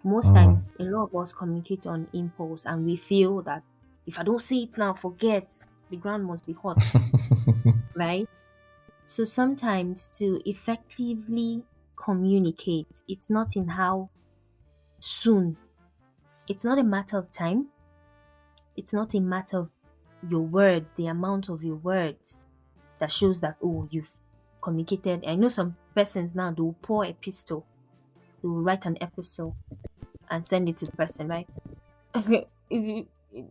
[SPEAKER 2] Most
[SPEAKER 1] Mm.
[SPEAKER 2] times, a lot of us communicate on impulse, and we feel that if I don't say it now, forget, the ground must be hot, right? So sometimes to effectively communicate, it's not in how soon, it's not a matter of time, it's not a matter of your words, the amount of your words that shows that, oh, you've communicated. I know some persons now, they will pour a pistol, they will write an epistle and send it to the person, right? The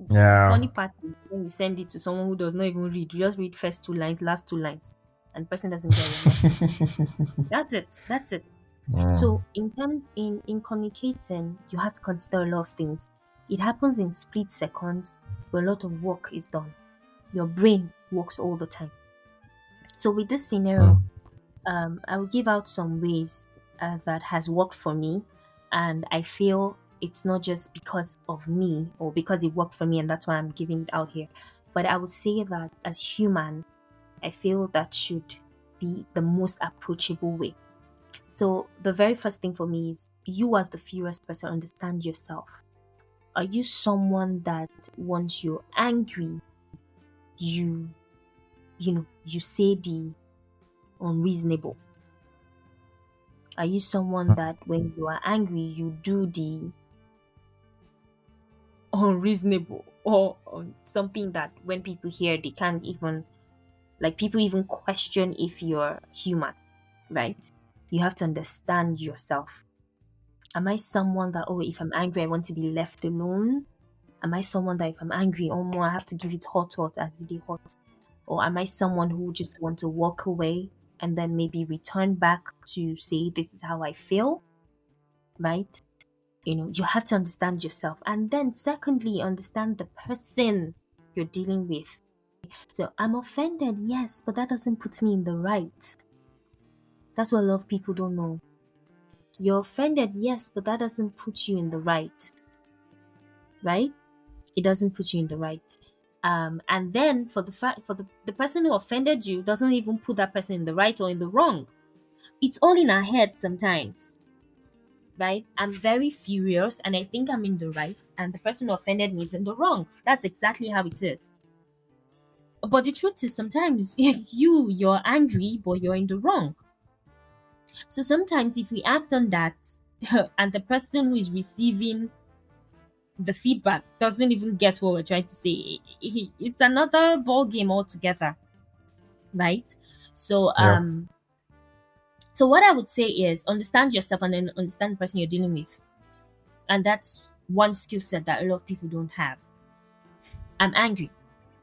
[SPEAKER 1] Yeah.
[SPEAKER 2] funny part is when you send it to someone who does not even read, you just read first two lines, last two lines, and the person doesn't get your message. That's it. That's it.
[SPEAKER 1] Mm.
[SPEAKER 2] So in communicating, you have to consider a lot of things. It happens in split seconds, but a lot of work is done. Your brain works all the time. So with this scenario,
[SPEAKER 1] Mm.
[SPEAKER 2] I will give out some ways that has worked for me, and I feel it's not just because of me or because it worked for me, and that's why I'm giving it out here. But I would say that as human, I feel that should be the most approachable way. So the very first thing for me is, you as the furious person, understand yourself. Are you someone that once you're angry, you you say the unreasonable? Are you someone that when you are angry, you do the unreasonable, or something that when people hear, they can't even, like, people even question if you're human, right? You have to understand yourself. Am I someone that, oh, if I'm angry, I want to be left alone? Am I someone that if I'm angry, oh, more, I have to give it hot, hot as it is hot? Or am I someone who just want to walk away and then maybe return back to say, this is how I feel, right? You have to understand yourself. And then, secondly, understand the person you're dealing with. So, I'm offended, yes, but that doesn't put me in the right. That's what a lot of people don't know. You're offended, yes, but that doesn't put you in the right, right? It doesn't put you in the right. And then for the person who offended you doesn't even put that person in the right or in the wrong. It's all in our head sometimes, right? I'm very furious and I think I'm in the right, and the person who offended me is in the wrong. That's exactly how it is. But the truth is, sometimes you're angry, but you're in the wrong. So sometimes if we act on that, and the person who is receiving the feedback doesn't even get what we're trying to say, it's another ball game altogether, right? So
[SPEAKER 1] Yeah.
[SPEAKER 2] what I would say is, understand yourself and then understand the person you're dealing with. And that's one skill set that a lot of people don't have. I'm angry.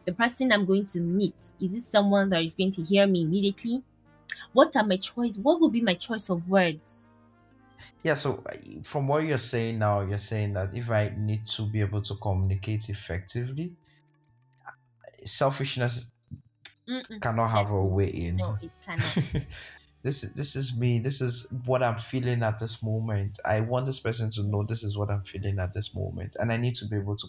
[SPEAKER 2] The person I'm going to meet, is it someone that is going to hear me immediately? What would be my choice of words?
[SPEAKER 1] Yeah. So from what you're saying now, you're saying that if I need to be able to communicate effectively, selfishness
[SPEAKER 2] Mm-mm,
[SPEAKER 1] cannot have a
[SPEAKER 2] definitely.
[SPEAKER 1] way in.
[SPEAKER 2] No, it cannot.
[SPEAKER 1] this is me. This is what I'm feeling at this moment. I want this person to know this is what I'm feeling at this moment, and I need to be able to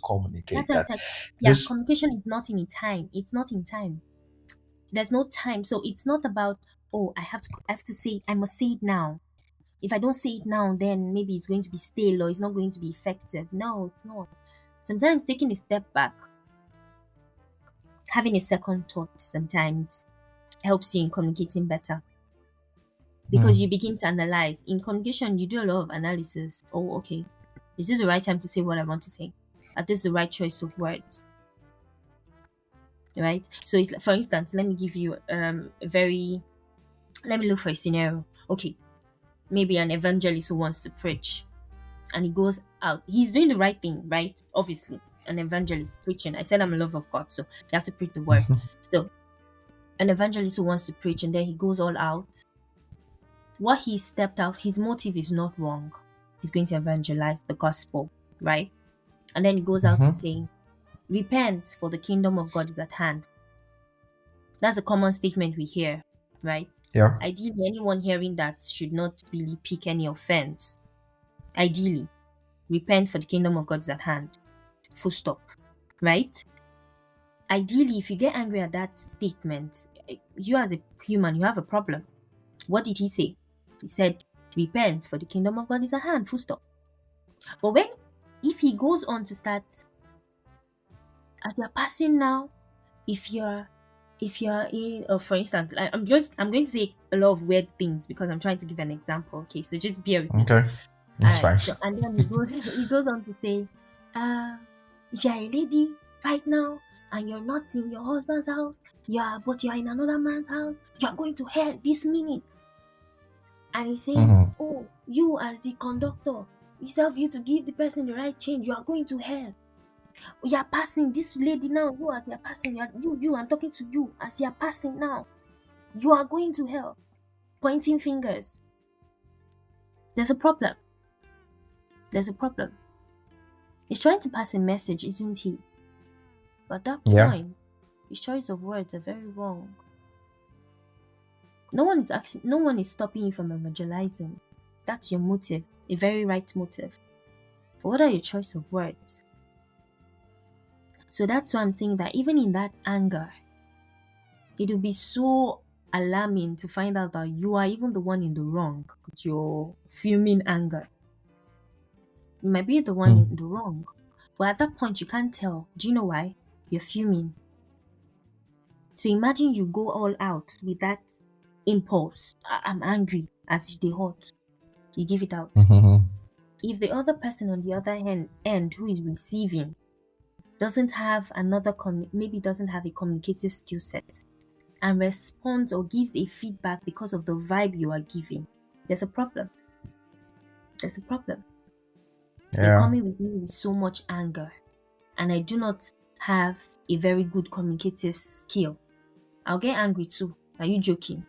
[SPEAKER 2] That's
[SPEAKER 1] communicate
[SPEAKER 2] why I
[SPEAKER 1] that.
[SPEAKER 2] said, yeah,
[SPEAKER 1] This.
[SPEAKER 2] communication is not in time. It's not in time. There's no time. So it's not about, oh, I have to say, I must say it now. If I don't say it now, then maybe it's going to be stale or it's not going to be effective. No, it's not. Sometimes taking a step back, having a second thought sometimes helps you in communicating better because you
[SPEAKER 1] Mm,
[SPEAKER 2] begin to analyze. In communication, you do a lot of analysis. Oh, okay. Is this the right time to say what I want to say? Are this the right choice of words? Right? So it's like, for instance, let me give you a very let me look for a scenario. Okay, maybe an evangelist who wants to preach and he goes out. He's doing the right thing, right? Obviously. An evangelist preaching. I said I'm a lover of God, so you have to preach the word.
[SPEAKER 1] mhm,
[SPEAKER 2] So an evangelist who wants to preach and then he goes all out. What he stepped out, his motive is not wrong. He's going to evangelize the gospel, right? And then he goes out to
[SPEAKER 1] mhm.
[SPEAKER 2] say, repent, for the kingdom of God is at hand. That's a common statement we hear, right?
[SPEAKER 1] Yeah.
[SPEAKER 2] Ideally, anyone hearing that should not really pick any offense. Ideally, repent, for the kingdom of God is at hand. Full stop, right? Ideally, if you get angry at that statement, you as a human, you have a problem. What did he say? He said, repent, for the kingdom of God is at hand. Full stop. But if he goes on to start, as you're passing now, if you're in, for instance, I'm going to say a lot of weird things because I'm trying to give an example. Okay, so just bear with me.
[SPEAKER 1] Okay.
[SPEAKER 2] All
[SPEAKER 1] That's
[SPEAKER 2] right.
[SPEAKER 1] fine.
[SPEAKER 2] So and then he goes he goes on to say, if you're a lady right now and you're not in your husband's house, but you're in another man's house, you're going to hell this minute. And he says,
[SPEAKER 1] Mhm,
[SPEAKER 2] oh, you as the conductor, instead of you to give the person the right change, you are going to hell. You are passing this lady now. You as you're passing, I'm talking to you as you're passing now. You are going to hell. Pointing fingers. There's a problem. There's a problem. He's trying to pass a message, isn't he? But at that
[SPEAKER 1] yeah.
[SPEAKER 2] point, his choice of words are very wrong. No one is stopping you from evangelizing. That's your motive, a very right motive. But what are your choice of words? So that's why I'm saying that even in that anger, it will be so alarming to find out that you are even the one in the wrong with your fuming anger. You might be the one in
[SPEAKER 1] Mm,
[SPEAKER 2] the wrong. But at that point, you can't tell. Do you know why? You're fuming. So imagine you go all out with that impulse. I'm angry as they hot. You give it out.
[SPEAKER 1] mhm,
[SPEAKER 2] If the other person on the other end who is receiving doesn't have maybe doesn't have a communicative skill set and responds or gives a feedback because of the vibe you are giving, there's a problem. There's a problem. You're
[SPEAKER 1] yeah.
[SPEAKER 2] coming with me with so much anger, and I do not have a very good communicative skill. I'll get angry too. Are you joking?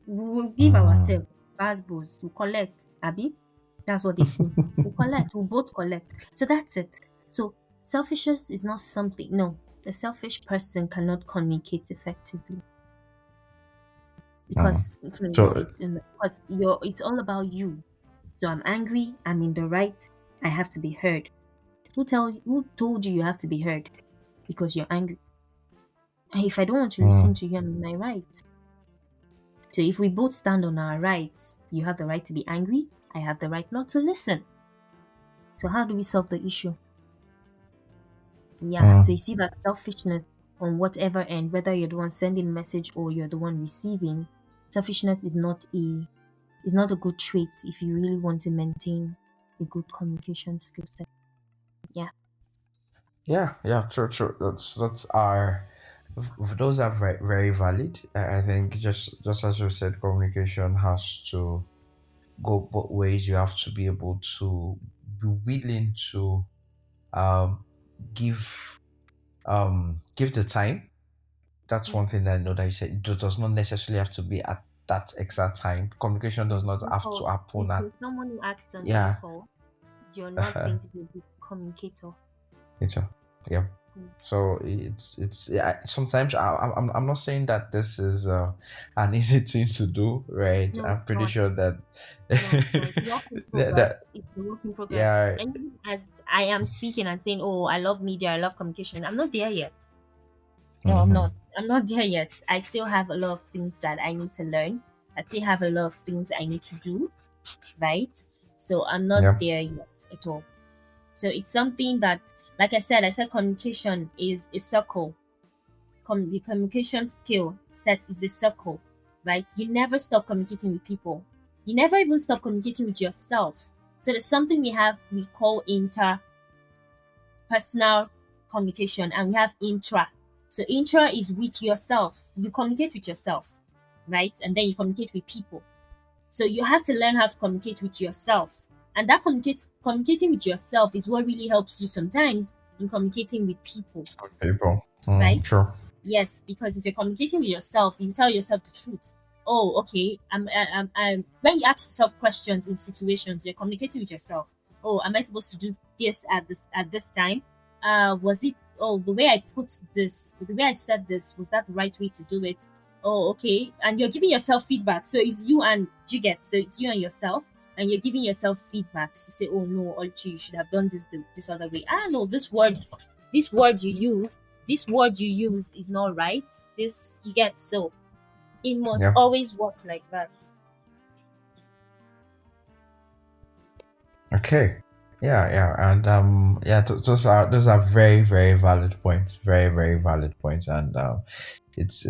[SPEAKER 2] We will give
[SPEAKER 1] Mm,
[SPEAKER 2] ourselves fastballs to collect, Abby. That's what they say. We collect, we both collect. So that's it. So selfishness is not something, no. The selfish person cannot communicate effectively
[SPEAKER 1] mm.
[SPEAKER 2] because
[SPEAKER 1] So.
[SPEAKER 2] it's all about you. So I'm angry, I'm in the right, I have to be heard. Who told you you have to be heard? Because you're angry. And if I don't want to listen
[SPEAKER 1] Mm,
[SPEAKER 2] to you, I'm in my right. So if we both stand on our rights, you have the right to be angry, I have the right not to listen. So how do we solve the issue? Yeah, so you
[SPEAKER 1] mm,
[SPEAKER 2] see that selfishness on whatever end, whether you're the one sending the message or you're the one receiving, selfishness is not a good trait if you really want to maintain a good communication skill set. Yeah.
[SPEAKER 1] yeah, yeah, true, true. That's our those are very, very valid. I think just as you said, communication has to go both ways. You have to be able to be willing to um give give the time. That's
[SPEAKER 2] Yeah.
[SPEAKER 1] one thing that I know that you said it does not necessarily have to be at that exact time. Communication does not have to
[SPEAKER 2] Impulse.
[SPEAKER 1] happen
[SPEAKER 2] If
[SPEAKER 1] at.
[SPEAKER 2] you're someone who acts on
[SPEAKER 1] Yeah.
[SPEAKER 2] impulse, you're not going to be a good communicator.
[SPEAKER 1] It's a, yeah.
[SPEAKER 2] Mm.
[SPEAKER 1] So it's yeah, sometimes I'm not saying that this is an easy thing to do, right?
[SPEAKER 2] No,
[SPEAKER 1] I'm
[SPEAKER 2] it's
[SPEAKER 1] pretty
[SPEAKER 2] not.
[SPEAKER 1] sure that
[SPEAKER 2] No, it's not. It's a work in progress.
[SPEAKER 1] that
[SPEAKER 2] It's a work in progress.
[SPEAKER 1] yeah.
[SPEAKER 2] And even as I am speaking and saying, "Oh, I love media, I love communication," I'm not there yet. No, I'm
[SPEAKER 1] Hmm.
[SPEAKER 2] not. I'm not there yet. I still have a lot of things that I need to learn. I still have a lot of things I need to do, right? So I'm not
[SPEAKER 1] Yeah.
[SPEAKER 2] there yet at all. So it's something that, like I said communication is a circle. The communication skill set is a circle, right? You never stop communicating with people. You never even stop communicating with yourself. So there's something we call interpersonal communication, and we have intra. So intra is with yourself. You communicate with yourself, right? And then you communicate with people. So you have to learn how to communicate with yourself. And that communicating with yourself is what really helps you sometimes in communicating with people,
[SPEAKER 1] People.
[SPEAKER 2] right?
[SPEAKER 1] Sure.
[SPEAKER 2] Yes, because if you're communicating with yourself, you tell yourself the truth. Oh, okay. When you ask yourself questions in situations, you're communicating with yourself. Oh, am I supposed to do this at this time? Was it? Oh, the way I put this, the way I said this, was that the right way to do it? Oh, okay. And you're giving yourself feedback. So it's you and you get. So it's you and yourself, and you're giving yourself feedbacks to say, oh no, Oluchi, you should have done this other way. I don't know this word you use this word you use is not right. This you get, so it must
[SPEAKER 1] Yeah.
[SPEAKER 2] always work like that.
[SPEAKER 1] Okay. Yeah, yeah, and yeah, those are very, very valid points. Very, very valid points, and it's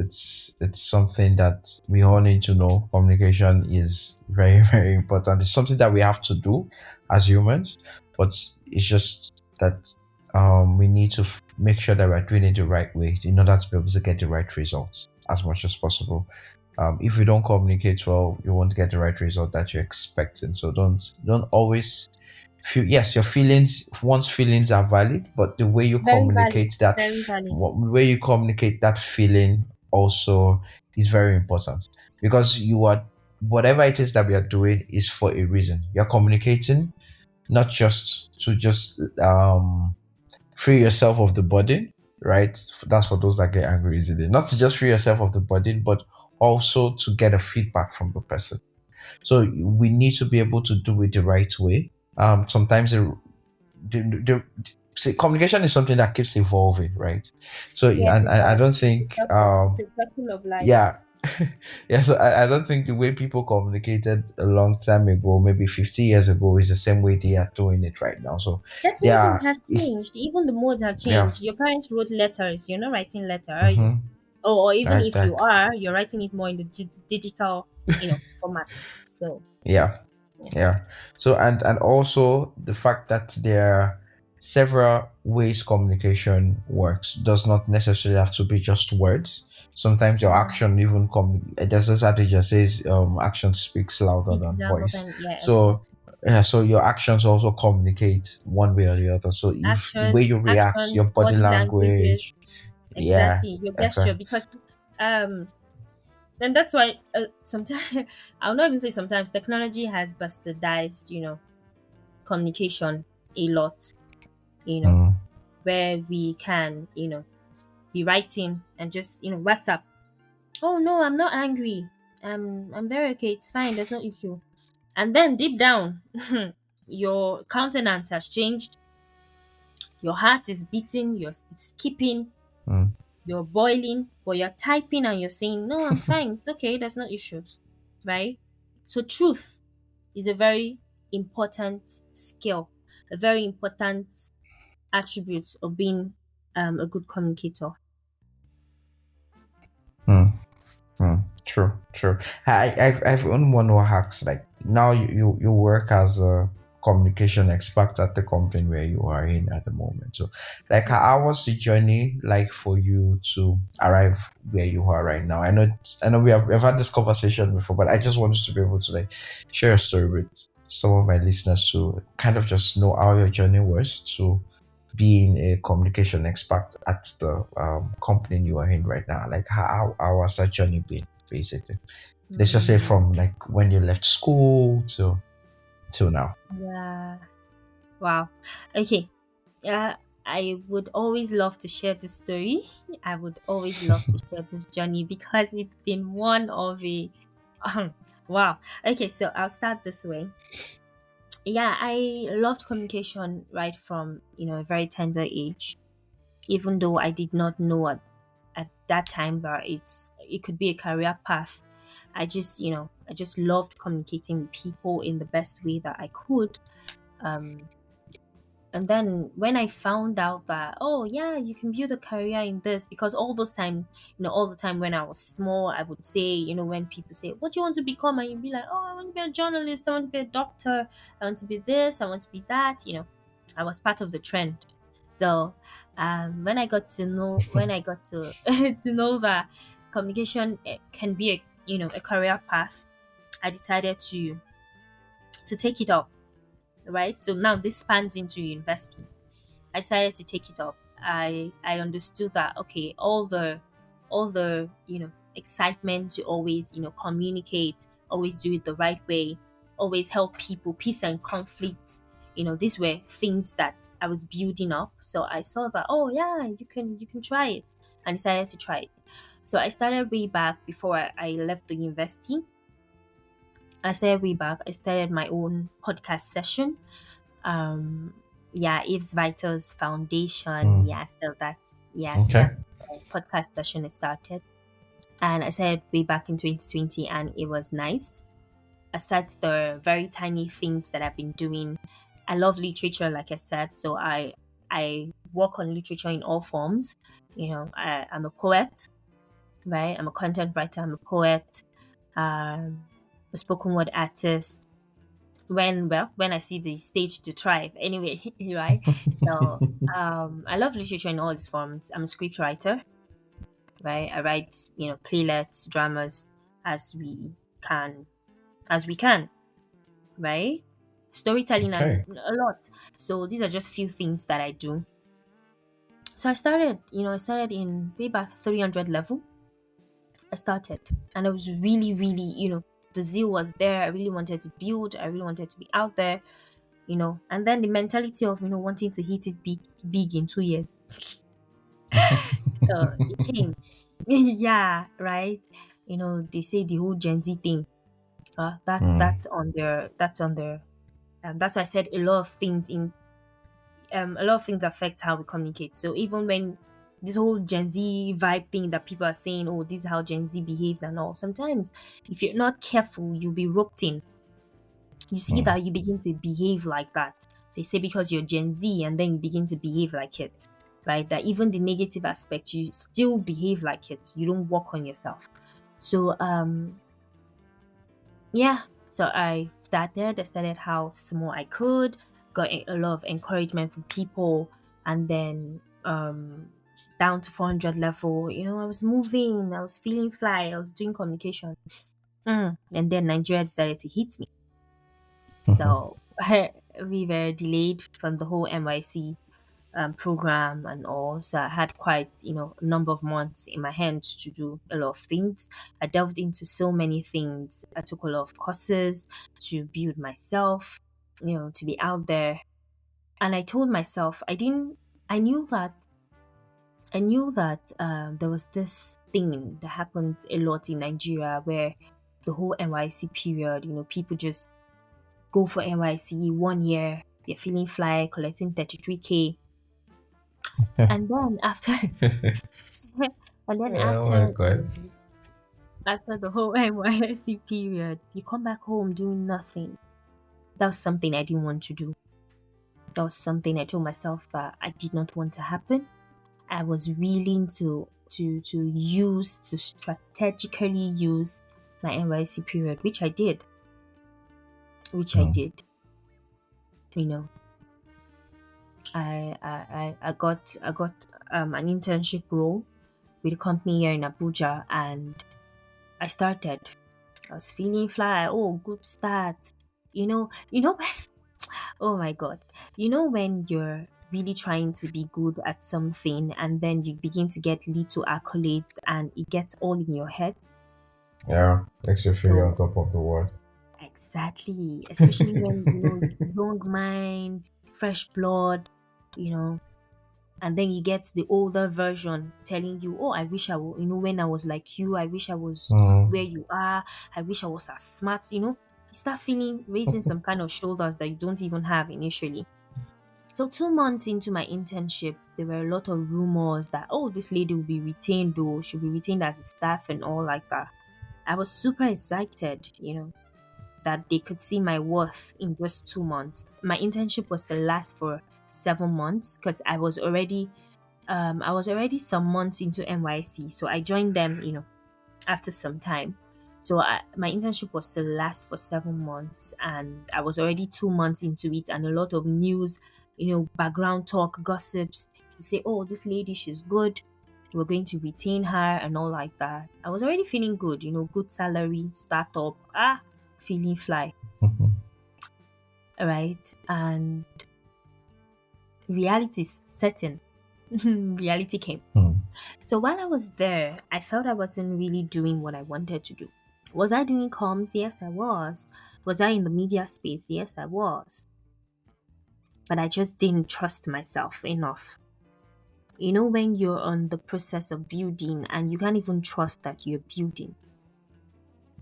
[SPEAKER 1] something that we all need to know. Communication is very, very important. It's something that we have to do as humans, but it's just that we need to make sure that we're doing it the right way in order to be able to get the right results as much as possible. If you don't communicate well, you won't get the right result that you're expecting. So don't always feel, yes, your feelings, one's feelings are valid, but the way you
[SPEAKER 2] Very valid.
[SPEAKER 1] communicate that
[SPEAKER 2] Very valid.
[SPEAKER 1] the way you communicate that feeling also is very important, because you are, whatever it is that we are doing is for a reason. You're communicating not just to just free yourself of the burden, right? That's for those that get angry easily. Not to just free yourself of the burden, but also to get a feedback from the person. So we need to be able to do it the right way. Sometimes see, communication is something that keeps evolving, right? So
[SPEAKER 2] Yes,
[SPEAKER 1] and
[SPEAKER 2] it
[SPEAKER 1] I
[SPEAKER 2] does.
[SPEAKER 1] don't
[SPEAKER 2] It's a
[SPEAKER 1] think
[SPEAKER 2] circle. It's a circle of life.
[SPEAKER 1] yeah. Yeah, so I don't think the way people communicated a long time ago, maybe 50 years ago, is the same way they are doing it right now. So
[SPEAKER 2] Definitely, it
[SPEAKER 1] yeah,
[SPEAKER 2] has changed. Even the modes have
[SPEAKER 1] yeah.
[SPEAKER 2] changed. Your parents wrote letters. You're not writing letter, are you?
[SPEAKER 1] Mm-hmm.
[SPEAKER 2] Or even
[SPEAKER 1] Right,
[SPEAKER 2] if you
[SPEAKER 1] that
[SPEAKER 2] are, you're writing it more in the digital, format. So
[SPEAKER 1] yeah.
[SPEAKER 2] yeah,
[SPEAKER 1] Yeah. So and also the fact that there are several ways communication works does not necessarily have to be just words. Sometimes your
[SPEAKER 2] yeah.
[SPEAKER 1] action even there's this adage that says action speaks louder
[SPEAKER 2] Speaks
[SPEAKER 1] than
[SPEAKER 2] louder
[SPEAKER 1] voice.
[SPEAKER 2] than yeah, of
[SPEAKER 1] So
[SPEAKER 2] course.
[SPEAKER 1] yeah, so your actions also communicate one way or the other. So if the way you react,
[SPEAKER 2] Action,
[SPEAKER 1] your body
[SPEAKER 2] body languages,
[SPEAKER 1] language, yeah,
[SPEAKER 2] exactly. Your gesture,
[SPEAKER 1] exactly.
[SPEAKER 2] because um and that's why sometimes I'll not even say sometimes technology has bastardized, communication a lot, you know,
[SPEAKER 1] Mm,
[SPEAKER 2] where we can, be writing and just, WhatsApp. Oh no, I'm not angry. I'm very okay. It's fine. There's no issue. And then deep down, your countenance has changed. Your heart is beating. It's skipping.
[SPEAKER 1] mm,
[SPEAKER 2] You're boiling, but you're typing and you're saying, no, I'm fine. It's okay. There's no issues, right? So truth is a very important skill, a very important attribute of being a good communicator.
[SPEAKER 1] mm. True, true. I've owned one who hacks, like now you work as a communication expert at the company where you are in at the moment. So like
[SPEAKER 2] Mm.
[SPEAKER 1] how was the journey like for you to arrive where you are right now? I know we've had this conversation before, but I just wanted to be able to like share a story with some of my listeners to kind of just know how your journey was to being a communication expert at the company you are in right now. Like how has that journey been, basically? Let's just say
[SPEAKER 2] Mm,
[SPEAKER 1] from like when you left school to till now.
[SPEAKER 2] yeah. Wow. Okay. Yeah. I would always love to share this story. I would always love to share this journey because it's been one of a wow. Okay, so I'll start this way. Yeah, I loved communication right from, a very tender age, even though I did not know at that time that it could be a career path. I just loved communicating with people in the best way that I could. Um, and then when I found out that, oh yeah, you can build a career in this, because all those time, all the time when I was small, I would say, when people say, what do you want to become? And you'd be like, oh, I want to be a journalist, I want to be a doctor, I want to be this, I want to be that, I was part of the trend. So when I got to to know that communication can be a career path, I decided to take it up, right? So now this spans into university. I decided to take it up. I understood that, okay, all the excitement to always communicate, always do it the right way, always help people, peace and conflict. These were things that I was building up. So I saw that, oh yeah, you can try it, and decided to try it. So I started way back before I left the university. I started way back. I started my own podcast session. um yeah, Eve's Vitals Foundation.
[SPEAKER 1] Mm.
[SPEAKER 2] Yeah, so that's
[SPEAKER 1] Okay.
[SPEAKER 2] podcast session is started, and I started way back in 2020, and it was nice. Aside the very tiny things that I've been doing, I love literature, like I said, so I work on literature in all forms. I'm a poet, right? I'm a content writer, I'm a poet, um a spoken word artist, when I see the stage to thrive. Anyway, right? So I love literature in all its forms. I'm a script writer, right? I write, playlets, dramas as we can, as we can, right? Storytelling and
[SPEAKER 1] Okay.
[SPEAKER 2] a lot. So these are just few things that I do. So I started in way back 300 level. I started, and I was really, really, the zeal was there. I really wanted to build. I really wanted to be out there. And then the mentality of wanting to hit it big in 2 years. So it came. Yeah, right. They say the whole Gen Z thing. That's
[SPEAKER 1] Mm.
[SPEAKER 2] that's why I said a lot of things affect how we communicate. So even when this whole Gen Z vibe thing that people are saying, oh, this is how Gen Z behaves and all, sometimes if you're not careful, you'll be roped in. You see
[SPEAKER 1] Mm.
[SPEAKER 2] that you begin to behave like that. They say because you're Gen Z and then you begin to behave like it, right? That even the negative aspect, you still behave like it. You don't work on yourself. So yeah. So I started how small I could, got a lot of encouragement from people, and then down to 400 level. I was moving, I was feeling fly, I was doing communication. And then Nigeria decided to hit me. So we were delayed from the whole NYC program and all. So I had quite, a number of months in my hands to do a lot of things. I delved into so many things. I took a lot of courses to build myself, to be out there. And I told myself, I knew that, there was this thing that happened a lot in Nigeria where the whole NYC period, people just go for NYC 1 year, you're feeling fly, collecting 33K. And then after and then
[SPEAKER 1] Oh my God.
[SPEAKER 2] after the whole NYC period, you come back home doing nothing. That was something I didn't want to do. That was something I told myself that I did not want to happen. I was willing to strategically use my NYC period, which I did. Which I
[SPEAKER 1] Mm.
[SPEAKER 2] did. You know, I got an internship role with a company here in Abuja, and I started. I was feeling fly. Oh, good start. When, oh my god. When you're really trying to be good at something and then you begin to get little accolades and it gets all in your head.
[SPEAKER 1] Yeah, makes you feel you're on
[SPEAKER 2] So
[SPEAKER 1] top of the world.
[SPEAKER 2] exactly, especially when young mind, fresh blood, you know. And then you get the older version telling you, oh, I wish I were, when I was like you, I wish I was
[SPEAKER 1] Mm.
[SPEAKER 2] where you are, I wish I was as smart. You start feeling, raising some kind of shoulders that you don't even have initially. So 2 months into my internship, there were a lot of rumors that, oh, this lady will be retained, though she'll be retained as a staff and all like that. I was super excited, that they could see my worth in just 2 months. My internship was to last for 7 months because I was already some months into NYC, so I joined them, after some time. So my internship was to last for 7 months, and I was already 2 months into it, and a lot of news, background talk, gossips to say, oh, this lady, she's good. We're going to retain her and all like that. I was already feeling good, good salary, startup, feeling fly,
[SPEAKER 1] Mhm.
[SPEAKER 2] right? And reality setting. Reality came.
[SPEAKER 1] Mm.
[SPEAKER 2] So while I was there, I felt I wasn't really doing what I wanted to do. Was I doing comms? Yes, I was. Was I in the media space? Yes, I was. But I just didn't trust myself enough. When you're on the process of building and you can't even trust that you're building.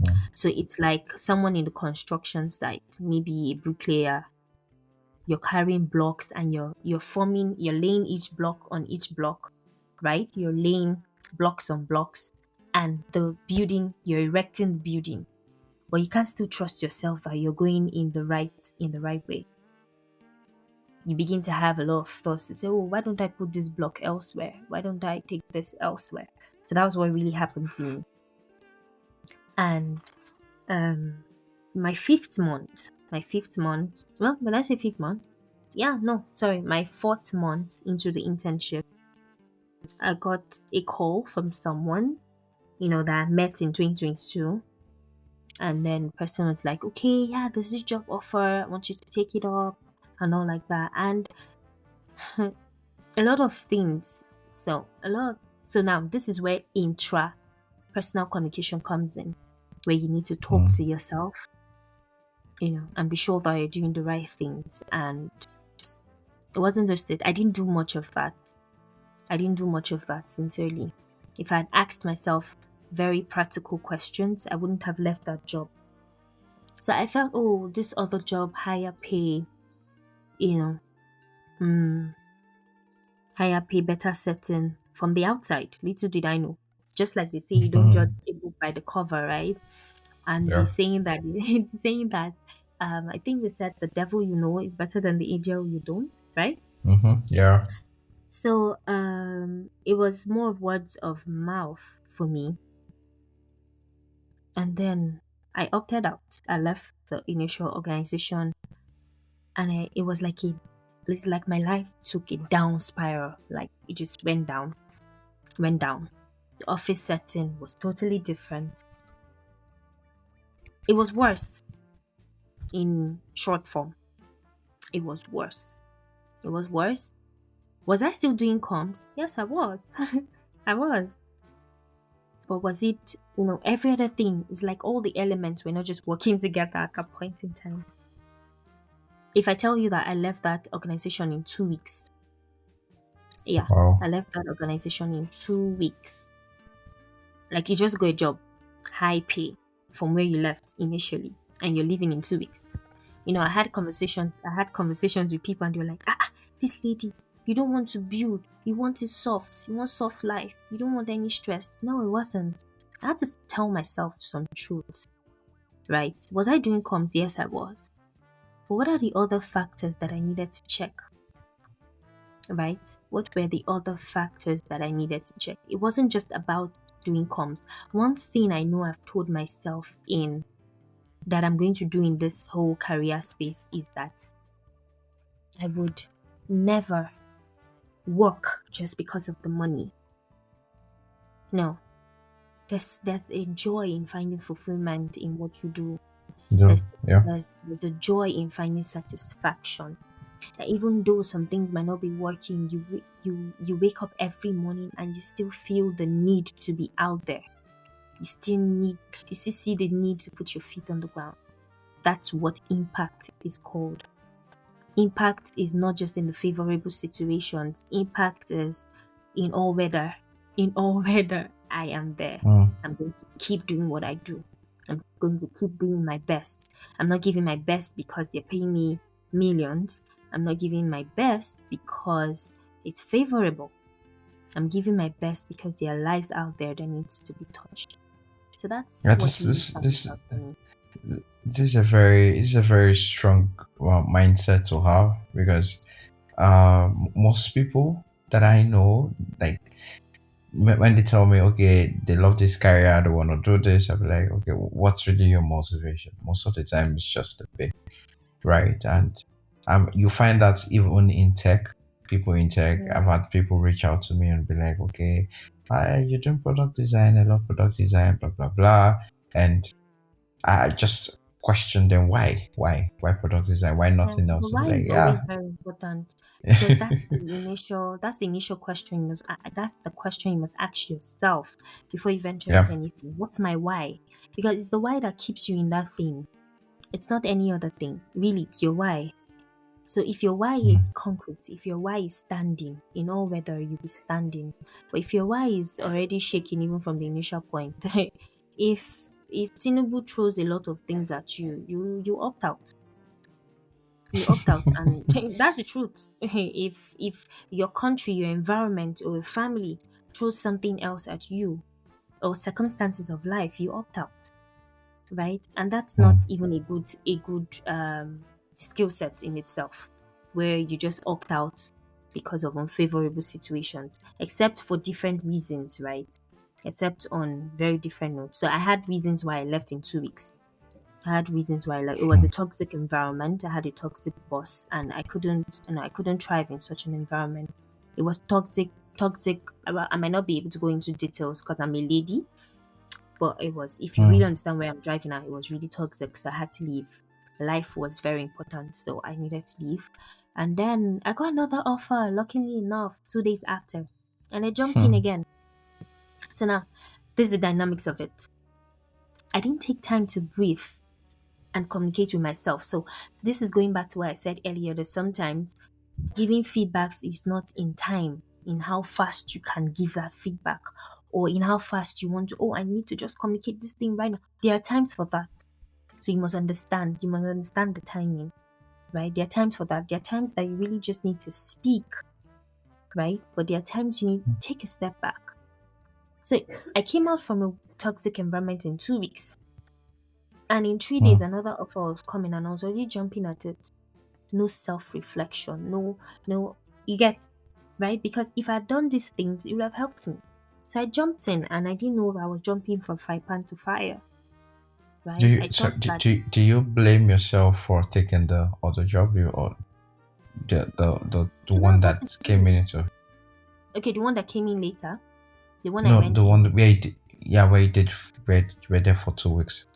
[SPEAKER 1] Mm.
[SPEAKER 2] So it's like someone in the construction site, maybe a bricklayer. You're carrying blocks and you're laying each block on each block, right? You're laying blocks on blocks, and you're erecting the building, but you can't still trust yourself that you're going in the right way. You begin to have a lot of thoughts to say, oh, why don't I put this block elsewhere? Why don't I take this elsewhere? So that was what really happened to me. And um my fifth month, well, when I say fifth month, yeah, no, sorry, my fourth month into the internship, I got a call from someone, that I met in 2022. And then the person was like, okay, yeah, there's this job offer. I want you to take it up and all like that. And a lot of things. So now this is where intra personal communication comes in, where you need to talk
[SPEAKER 1] Mm.
[SPEAKER 2] to yourself, and be sure that you're doing the right things. And it wasn't just it. I didn't do much of that. Sincerely. If I had asked myself very practical questions, I wouldn't have left that job. So I felt, oh, this other job, higher pay, you know, mm, higher pay, better setting from the outside. Little did I know. Just like they say, you don't judge
[SPEAKER 1] Mhm.
[SPEAKER 2] a book by the cover, right? And the
[SPEAKER 1] Yeah.
[SPEAKER 2] saying that, I think they said the devil you know is better than the angel you don't, right?
[SPEAKER 1] Yeah.
[SPEAKER 2] So it was more of words of mouth for me. And then I opted out. I left the initial organization, and it's like my life took a down spiral. Like it just went down, went down. The office setting was totally different. It was worse in short form. It was worse. It was worse. Was I still doing comms? Yes, I was. I was. But was it, every other thing is like all the elements were not just working together at a point in time. If I tell you that I left that organization in 2 weeks, yeah,
[SPEAKER 1] Wow.
[SPEAKER 2] I left that organization in 2 weeks. Like you just got a job, high pay from where you left initially, and you're leaving in 2 weeks. I had conversations with people, and they were like, this lady, you don't want to build, you want it soft, you want soft life, you don't want any stress. No, it wasn't. I had to tell myself some truth, right? Was I doing comms? Yes, I was. But what are the other factors that I needed to check, right? What were the other factors that I needed to check? It wasn't just about doing comms. One thing I know I've told myself in that I'm going to do in this whole career space is that I would never work just because of the money. No, there's a joy in finding fulfillment in what you do.
[SPEAKER 1] Yeah.
[SPEAKER 2] There's
[SPEAKER 1] Yeah.
[SPEAKER 2] there's a joy in finding satisfaction. That even though some things might not be working, you wake up every morning and you still feel the need to be out there. You still need, you still see the need to put your feet on the ground. That's what impact is called. Impact is not just in the favorable situations. Impact is in all weather. In all weather, I am there.
[SPEAKER 1] Mm.
[SPEAKER 2] I'm going to keep doing what I do. I'm going to keep doing my best. I'm not giving my best because they're paying me millions. I'm not giving my best because it's favorable. I'm giving my best because there are lives out there that needs to be touched. So that's
[SPEAKER 1] Yeah,
[SPEAKER 2] what really stands out for me.
[SPEAKER 1] this is a very strong mindset to have, because most people that I know, like, when they tell me, okay, they love this career, they want to do this, I'll be like, okay, what's really your motivation? Most of the time, it's just the pay, right? And you find that even in tech, people in tech,
[SPEAKER 2] Yeah.
[SPEAKER 1] I've had people reach out to me and be like, okay, you're doing product design, I love product design, blah blah blah, and I just question them, why product design, why
[SPEAKER 2] Yeah,
[SPEAKER 1] nothing
[SPEAKER 2] the
[SPEAKER 1] else? I'll be
[SPEAKER 2] why
[SPEAKER 1] like,
[SPEAKER 2] is always
[SPEAKER 1] yeah,
[SPEAKER 2] very important because that's the initial question that's the question you must ask yourself before you venture
[SPEAKER 1] yeah,
[SPEAKER 2] into anything. What's my why? Because it's the why that keeps you in that thing. It's not any other thing. Really, it's your why. So if your why
[SPEAKER 1] mm,
[SPEAKER 2] is concrete, if your why is standing, in all weather you'll be standing. But if your why is already shaking even from the initial point, if Tinubu throws a lot of things at you, you opt out. You opt out, and that's the truth. If your country, your environment, or your family throws something else at you, or circumstances of life, you opt out, right? And that's not
[SPEAKER 1] mm,
[SPEAKER 2] even a good skill set in itself, where you just opt out because of unfavorable situations, except for different reasons, right? Except on very different notes. So I had reasons why I left in 2 weeks. I had reasons why, like, it was a
[SPEAKER 1] mm,
[SPEAKER 2] toxic environment. I had a toxic boss, and I couldn't thrive in such an environment. It was toxic. I might not be able to go into details because I'm a lady, but it was. If you really
[SPEAKER 1] mm,
[SPEAKER 2] understand where I'm driving at, it was really toxic. So I had to leave. Life was very important, so I needed to leave. And then I got another offer. Luckily enough, 2 days after, and I jumped in
[SPEAKER 1] mm,
[SPEAKER 2] again. So now, this is the dynamics of it. I didn't take time to breathe and communicate with myself. So this is going back to what I said earlier that sometimes giving feedbacks is not in time, in how fast you can give that feedback, or in how fast you want to, oh, I need to just communicate this thing right now. There are times for that. So you must understand the timing, right? There are times for that. There are times that you really just need to speak, right? But there are times you need to take a step back. So I came out from a toxic environment in 2 weeks. And in 3 days,
[SPEAKER 1] mm.
[SPEAKER 2] another offer was coming, and I was already jumping at it. No self-reflection, no, you get, right? Because if I had done these things, it would have helped me. So I jumped in, and I didn't know I was jumping from fire pan to fire, right? I thought that,
[SPEAKER 1] Do you blame yourself for taking the other job, you, or the
[SPEAKER 2] so now
[SPEAKER 1] one
[SPEAKER 2] that's the
[SPEAKER 1] that came
[SPEAKER 2] thing.
[SPEAKER 1] in into,
[SPEAKER 2] Okay, the one that came in later, the one I
[SPEAKER 1] no, the
[SPEAKER 2] went in
[SPEAKER 1] one where you did, yeah, where you did, where you were there for 2 weeks.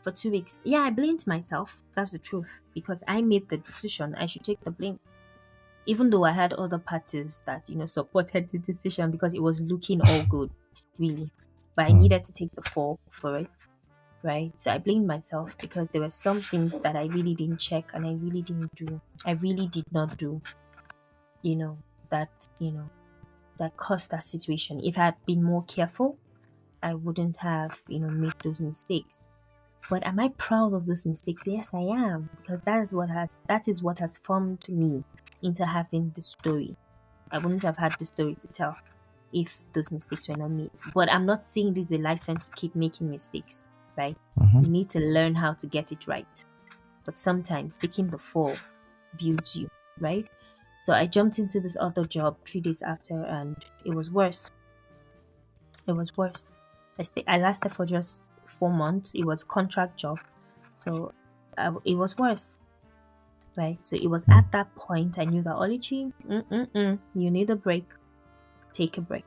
[SPEAKER 2] for 2 weeks. Yeah, I blamed myself. That's the truth. Because I made the decision, I should take the blame. Even though I had other parties that, supported the decision because it was looking all good, really. But I
[SPEAKER 1] Mm,
[SPEAKER 2] needed to take the fall for it, right? So I blamed myself because there were some things that I really didn't check and I really didn't do. I really did not do, you know, that, that caused that situation. If I had been more careful, I wouldn't have, made those mistakes. But am I proud of those mistakes? Yes, I am, because that is what has formed me into having the story. I wouldn't have had the story to tell if those mistakes were not made. But I'm not saying this is a license to keep making mistakes, right?
[SPEAKER 1] mm-hmm,
[SPEAKER 2] You need to learn how to get it right. But sometimes taking the fall builds you, right? So I jumped into this other job 3 days after, and it was worse. It was worse. I lasted for just 4 months. It was contract job, so it was worse, right? So it was
[SPEAKER 1] mm,
[SPEAKER 2] at that point I knew that Oluchi, you need a break. Take a break,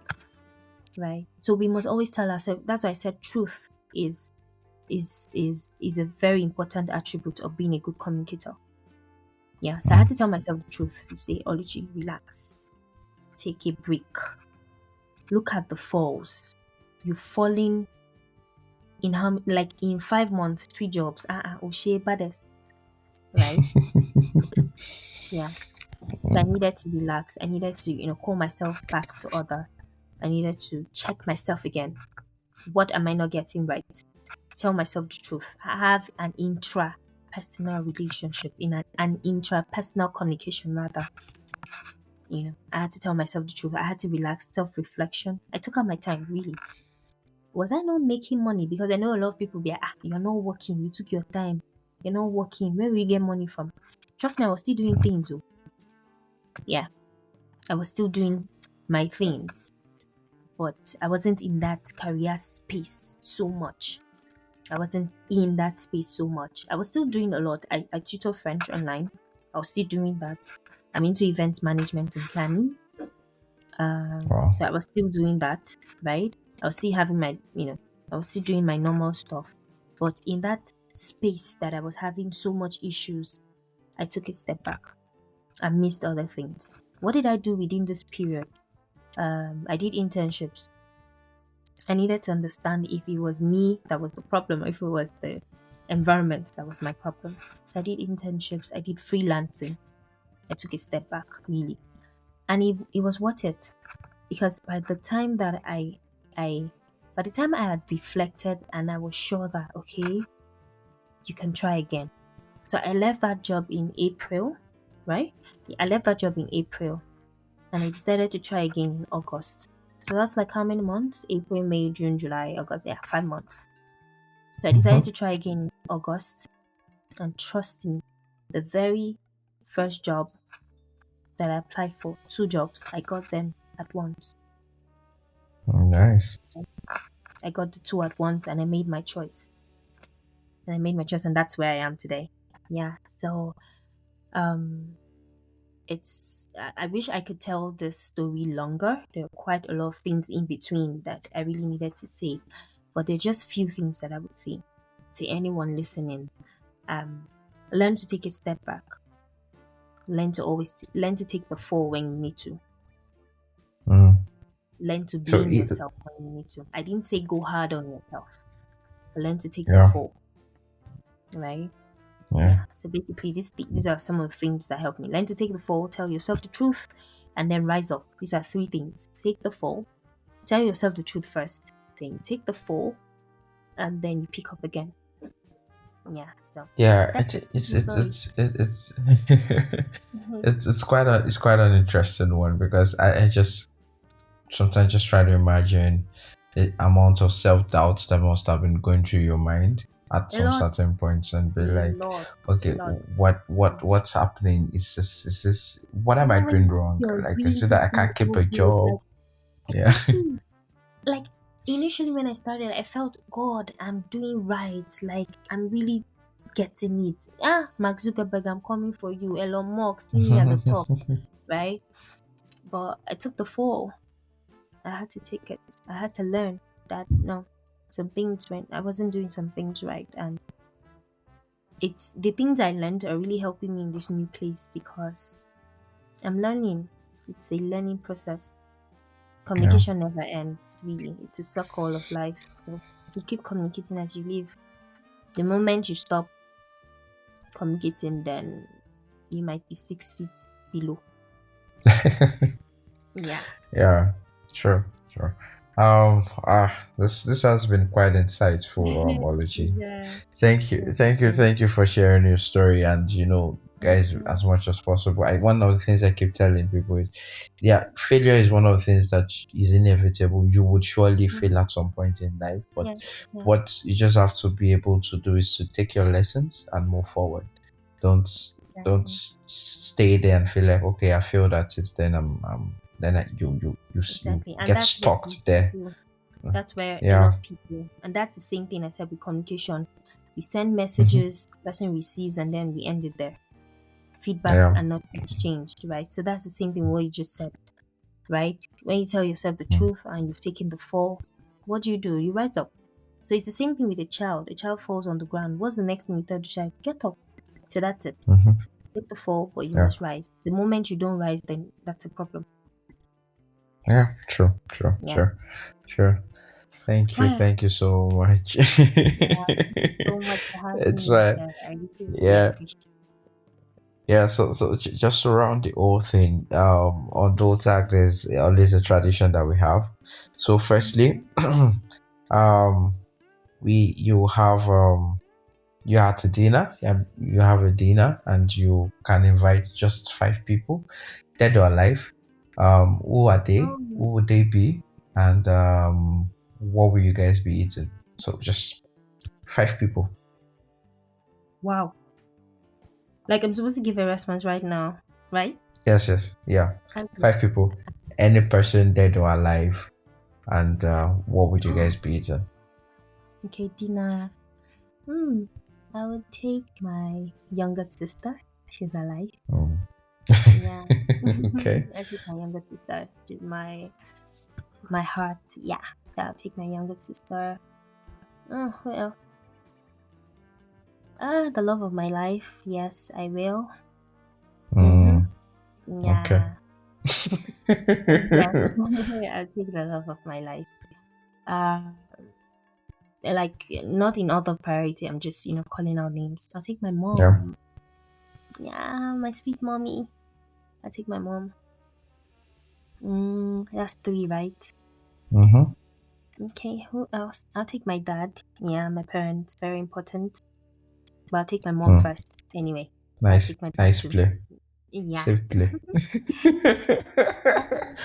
[SPEAKER 2] right? So we must always tell ourselves. That's why I said truth is a very important attribute of being a good communicator. Yeah. So I had
[SPEAKER 1] mm,
[SPEAKER 2] to tell myself the truth. To say, Oluchi, relax, take a break. Look at the falls. You've fallen in how, like, in 5 months, 3 jobs. Oshe baddest. right? Yeah. So I needed to relax. I needed to, call myself back to order. I needed to check myself again. What am I not getting right? Tell myself the truth. Have an intra-personal relationship, in an intra-personal communication rather. I had to tell myself the truth. I had to relax, self-reflection. I took out my time, really. Was I not making money? Because I know a lot of people be like, you're not working. You took your time. You're not working. Where will you get money from? Trust me, I was still doing things. Oh. Yeah, I was still doing my things, but I wasn't in that career space so much. I wasn't in that space so much. I was still doing a lot. I tutor French online. I was still doing that. I'm into event management and planning.
[SPEAKER 1] Wow.
[SPEAKER 2] So I was still doing that, right? I was still having I was still doing my normal stuff. But in that space that I was having so much issues, I took a step back. I missed other things. What did I do within this period? I did internships. I needed to understand if it was me that was the problem or if it was the environment that was my problem. So I did internships, I did freelancing. I took a step back, really. And it was worth it. Because by the time I had reflected and I was sure that, okay, you can try again. So I left that job in April, right? I left that job in April and I decided to try again in August. So that's like how many months? April, May, June, July, August. Yeah, 5 months. So I decided to try again in August. And trust me, the very first job that I applied for, two jobs, I got them at once.
[SPEAKER 1] Nice.
[SPEAKER 2] I got the two at once and I made my choice. And that's where I am today. Yeah. So um I wish I could tell this story longer. There are quite a lot of things in between that I really needed to say. But there are just few things that I would say to anyone listening. Learn to take a step back. Learn to take the fall when you need to.
[SPEAKER 1] Mm.
[SPEAKER 2] Learn to
[SPEAKER 1] So
[SPEAKER 2] blame yourself when you need to. I didn't say go hard on yourself. But learn to take the
[SPEAKER 1] yeah,
[SPEAKER 2] fall. Right?
[SPEAKER 1] yeah.
[SPEAKER 2] Yeah. So basically, these are some of the things that help me. Learn to take the fall, tell yourself the truth, and then rise up. These are three things. Take the fall, tell yourself the truth first, then you take the fall, and then you pick up again. Yeah. So
[SPEAKER 1] Yeah,
[SPEAKER 2] that's it. Sorry. Mhm.
[SPEAKER 1] it's quite an interesting one because I just sometimes just try to imagine the amount of self doubt that must have been going through your mind at
[SPEAKER 2] A
[SPEAKER 1] some
[SPEAKER 2] lot,
[SPEAKER 1] certain points and be
[SPEAKER 2] a
[SPEAKER 1] like,
[SPEAKER 2] lot, a
[SPEAKER 1] okay,
[SPEAKER 2] lot, a lot.
[SPEAKER 1] what's happening? Is this what am
[SPEAKER 2] And
[SPEAKER 1] I
[SPEAKER 2] then when
[SPEAKER 1] doing
[SPEAKER 2] you think
[SPEAKER 1] wrong?
[SPEAKER 2] you're
[SPEAKER 1] Like, is
[SPEAKER 2] really
[SPEAKER 1] it that I
[SPEAKER 2] getting
[SPEAKER 1] can't keep
[SPEAKER 2] so
[SPEAKER 1] a
[SPEAKER 2] good,
[SPEAKER 1] job?
[SPEAKER 2] like
[SPEAKER 1] Yeah.
[SPEAKER 2] exactly. Like initially when I started, I felt God, I'm doing right. Like I'm really getting it. Mark Zuckerberg, I'm coming for you. Elon Musk, see me at the top, right? But I took the fall. I had to take it. I had to learn that no, some things went. I wasn't doing some things right, and it's the things I learned are really helping me in this new place because I'm learning. It's a learning process.
[SPEAKER 1] Yeah.
[SPEAKER 2] Communication never ends, really. It's a circle of life. So you keep communicating as you live. The moment you stop communicating, then you might be 6 feet below. Yeah.
[SPEAKER 1] Yeah, sure, sure. This has been quite insightful, Oluchi.
[SPEAKER 2] Yeah. Yeah.
[SPEAKER 1] Thank you for sharing your story. And guys,
[SPEAKER 2] Okay.
[SPEAKER 1] as much as possible. One of the things I keep telling people is, yeah, failure is one of the things that is inevitable. You would surely
[SPEAKER 2] Mhm.
[SPEAKER 1] fail at some point in life, but
[SPEAKER 2] Yes. Yeah.
[SPEAKER 1] what you just have to be able to do is to take your lessons and move forward. Don't
[SPEAKER 2] Exactly.
[SPEAKER 1] stay there and feel like, okay, I failed at it. Then you
[SPEAKER 2] Exactly. And
[SPEAKER 1] get
[SPEAKER 2] that's where
[SPEAKER 1] stuck
[SPEAKER 2] some
[SPEAKER 1] there.
[SPEAKER 2] people, that's where a
[SPEAKER 1] Yeah,
[SPEAKER 2] lot of people, and that's the same thing I said with communication. We send
[SPEAKER 1] hmm,
[SPEAKER 2] messages, the person receives, and then we end it there. Feedbacks
[SPEAKER 1] yeah,
[SPEAKER 2] are not exchanged, right? So that's the same thing what you just said, right? When you tell yourself the
[SPEAKER 1] mm,
[SPEAKER 2] truth and you've taken the fall, what do? You rise up. So it's the same thing with a child. A child falls on the ground. What's the next thing you tell the child? Get up. So that's it.
[SPEAKER 1] hmm,
[SPEAKER 2] Take the fall, but you
[SPEAKER 1] yeah,
[SPEAKER 2] must rise. The moment you don't rise, then that's a problem.
[SPEAKER 1] yeah. True, true,
[SPEAKER 2] Yeah.
[SPEAKER 1] sure, sure.
[SPEAKER 2] Well,
[SPEAKER 1] Thank you so much.
[SPEAKER 2] yeah. Thank you so much for having
[SPEAKER 1] It's
[SPEAKER 2] me
[SPEAKER 1] fine.
[SPEAKER 2] here. I really, really
[SPEAKER 1] Yeah,
[SPEAKER 2] appreciate it.
[SPEAKER 1] Yeah, just around the whole thing, on DOTAG, there's always a tradition that we have. So, firstly, um, you have you are to dinner, you have a dinner, and you can invite just 5 people, dead or alive. Who are they?
[SPEAKER 2] Oh,
[SPEAKER 1] Who would they be? And what will you guys be eating? So, just 5 people.
[SPEAKER 2] wow. Like I'm supposed to give a response right now, right?
[SPEAKER 1] Yes, yes, yeah,
[SPEAKER 2] Okay.
[SPEAKER 1] 5 people. Any person, dead or alive. And what would you guys be eating?
[SPEAKER 2] Okay, dinner. Hmm. I would take my younger sister. She's alive.
[SPEAKER 1] Mm.
[SPEAKER 2] Yeah.
[SPEAKER 1] Okay.
[SPEAKER 2] I take my younger sister. She's my heart. Yeah. I'll take my younger sister. Oh, well. The love of my life. Yes, I will. Mm-hmm.
[SPEAKER 1] Mm, okay.
[SPEAKER 2] Yeah. Yes. I'll take the love of my life. Uh, like not in order of priority. I'm just calling out names. I'll take my
[SPEAKER 1] Yeah.
[SPEAKER 2] mom. Yeah, my sweet mommy. I'll take my mom. That's three, right?
[SPEAKER 1] Mm-hmm.
[SPEAKER 2] Okay, who else? I'll take my dad. Yeah, my parents, very important. But I'll take my mom
[SPEAKER 1] Mm.
[SPEAKER 2] first. Anyway, I'll
[SPEAKER 1] Nice,
[SPEAKER 2] take my dad
[SPEAKER 1] nice
[SPEAKER 2] too.
[SPEAKER 1] play.
[SPEAKER 2] Yeah.
[SPEAKER 1] Safe play.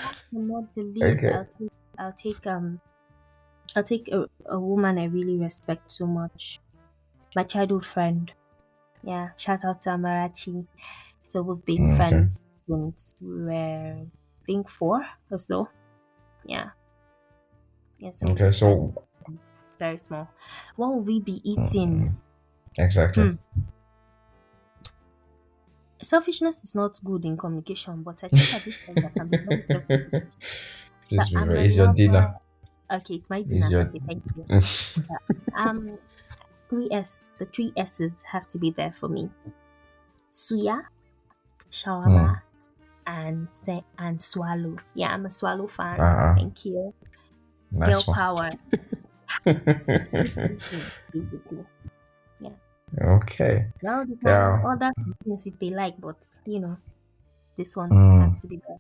[SPEAKER 2] Last but not the least,
[SPEAKER 1] Okay.
[SPEAKER 2] I'll take I'll take a woman I really respect so much. My childhood friend. Yeah, shout out to Amarachi. So we've been
[SPEAKER 1] Okay.
[SPEAKER 2] friends since we were, I think, four or so. Yeah, yeah. So we've
[SPEAKER 1] Okay.
[SPEAKER 2] been friends
[SPEAKER 1] So,
[SPEAKER 2] since very small. What will we be eating?
[SPEAKER 1] mm, exactly.
[SPEAKER 2] Hmm. Selfishness is not good in communication, but I think at this point I can be very selfish.
[SPEAKER 1] Please
[SPEAKER 2] But
[SPEAKER 1] be
[SPEAKER 2] I'm a
[SPEAKER 1] very. Is your
[SPEAKER 2] lover.
[SPEAKER 1] dinner?
[SPEAKER 2] Okay, it's my
[SPEAKER 1] Is
[SPEAKER 2] dinner.
[SPEAKER 1] your?
[SPEAKER 2] Okay, thank you. But, three S. The three S's have to be there for me. Suya,
[SPEAKER 1] Mm.
[SPEAKER 2] shawarma, and swallow. Yeah, I'm a swallow fan.
[SPEAKER 1] Uh-uh.
[SPEAKER 2] Thank you. Girl
[SPEAKER 1] Nice one.
[SPEAKER 2] power. To keep moving, basically. Yeah.
[SPEAKER 1] Okay.
[SPEAKER 2] Well, they can
[SPEAKER 1] Yeah.
[SPEAKER 2] order things if they like, but this ones have
[SPEAKER 1] Mm.
[SPEAKER 2] to be there.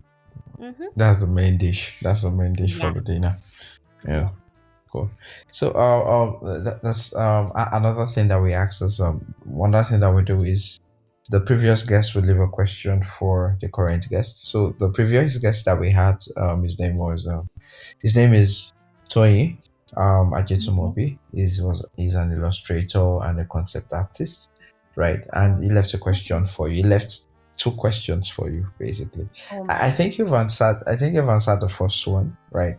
[SPEAKER 2] Mm-hmm.
[SPEAKER 1] That's the main dish. That's the main dish for
[SPEAKER 2] Yeah.
[SPEAKER 1] the dinner. Yeah.
[SPEAKER 2] Yeah.
[SPEAKER 1] Cool. So, that's another thing that we ask is one other thing that we do is the previous guest will leave a question for the current guest. So the previous guest that we had, his name is Tony
[SPEAKER 2] Okay.
[SPEAKER 1] Ajetumobi. He's an illustrator and a concept artist, right? And
[SPEAKER 2] Oh,
[SPEAKER 1] he left a question for you. He left two questions for you, basically.
[SPEAKER 2] oh
[SPEAKER 1] I
[SPEAKER 2] my.
[SPEAKER 1] think you've answered. I think you've answered the first one, right?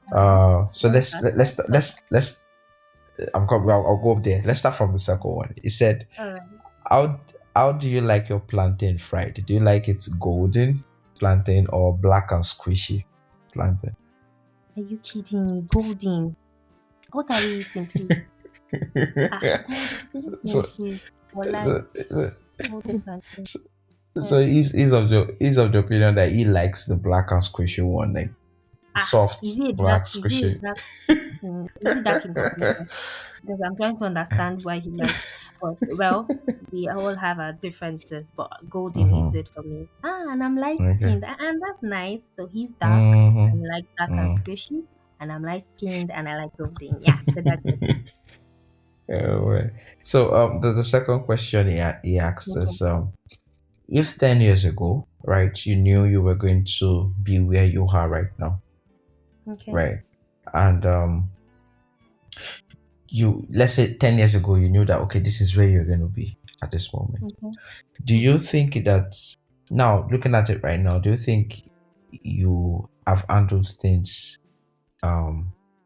[SPEAKER 2] All right.
[SPEAKER 1] So
[SPEAKER 2] What's that? What's that?
[SPEAKER 1] let's. I'll go up there. Let's start from the second one. He said,
[SPEAKER 2] All right.
[SPEAKER 1] "How how do you like your plantain fried? Do you like it golden plantain or black and squishy plantain?"
[SPEAKER 2] Are you kidding me? Golden. What are we eating, please? Golden
[SPEAKER 1] so,
[SPEAKER 2] plantain, please. For life.
[SPEAKER 1] so, so,
[SPEAKER 2] Golden plantain.
[SPEAKER 1] so
[SPEAKER 2] Yes.
[SPEAKER 1] he's of the opinion that he likes the black and squishy one, like
[SPEAKER 2] Is
[SPEAKER 1] soft
[SPEAKER 2] it a dark?
[SPEAKER 1] black
[SPEAKER 2] Is it a
[SPEAKER 1] squishy.
[SPEAKER 2] dark? Is it dark in combination? Because I'm trying to understand why he likes. But well, we all have our differences, but golden is
[SPEAKER 1] Mm-hmm.
[SPEAKER 2] it for me. And I'm light
[SPEAKER 1] Okay.
[SPEAKER 2] skinned, and that's nice. So he's dark,
[SPEAKER 1] Mm-hmm.
[SPEAKER 2] and I like dark and
[SPEAKER 1] Mm.
[SPEAKER 2] squishy, and I'm light skinned, and I like golden. Yeah, so that's it.
[SPEAKER 1] Yeah, well. So the second question he asks
[SPEAKER 2] Okay,
[SPEAKER 1] is if 10 years ago, right, you knew you were going to be where you are right now,
[SPEAKER 2] okay,
[SPEAKER 1] right? And you, let's say 10 years ago, you knew that, okay, this is where you're going to be at this moment.
[SPEAKER 2] okay.
[SPEAKER 1] Do you
[SPEAKER 2] Mm-hmm.
[SPEAKER 1] think that now, looking at it right now, do you think you have handled things,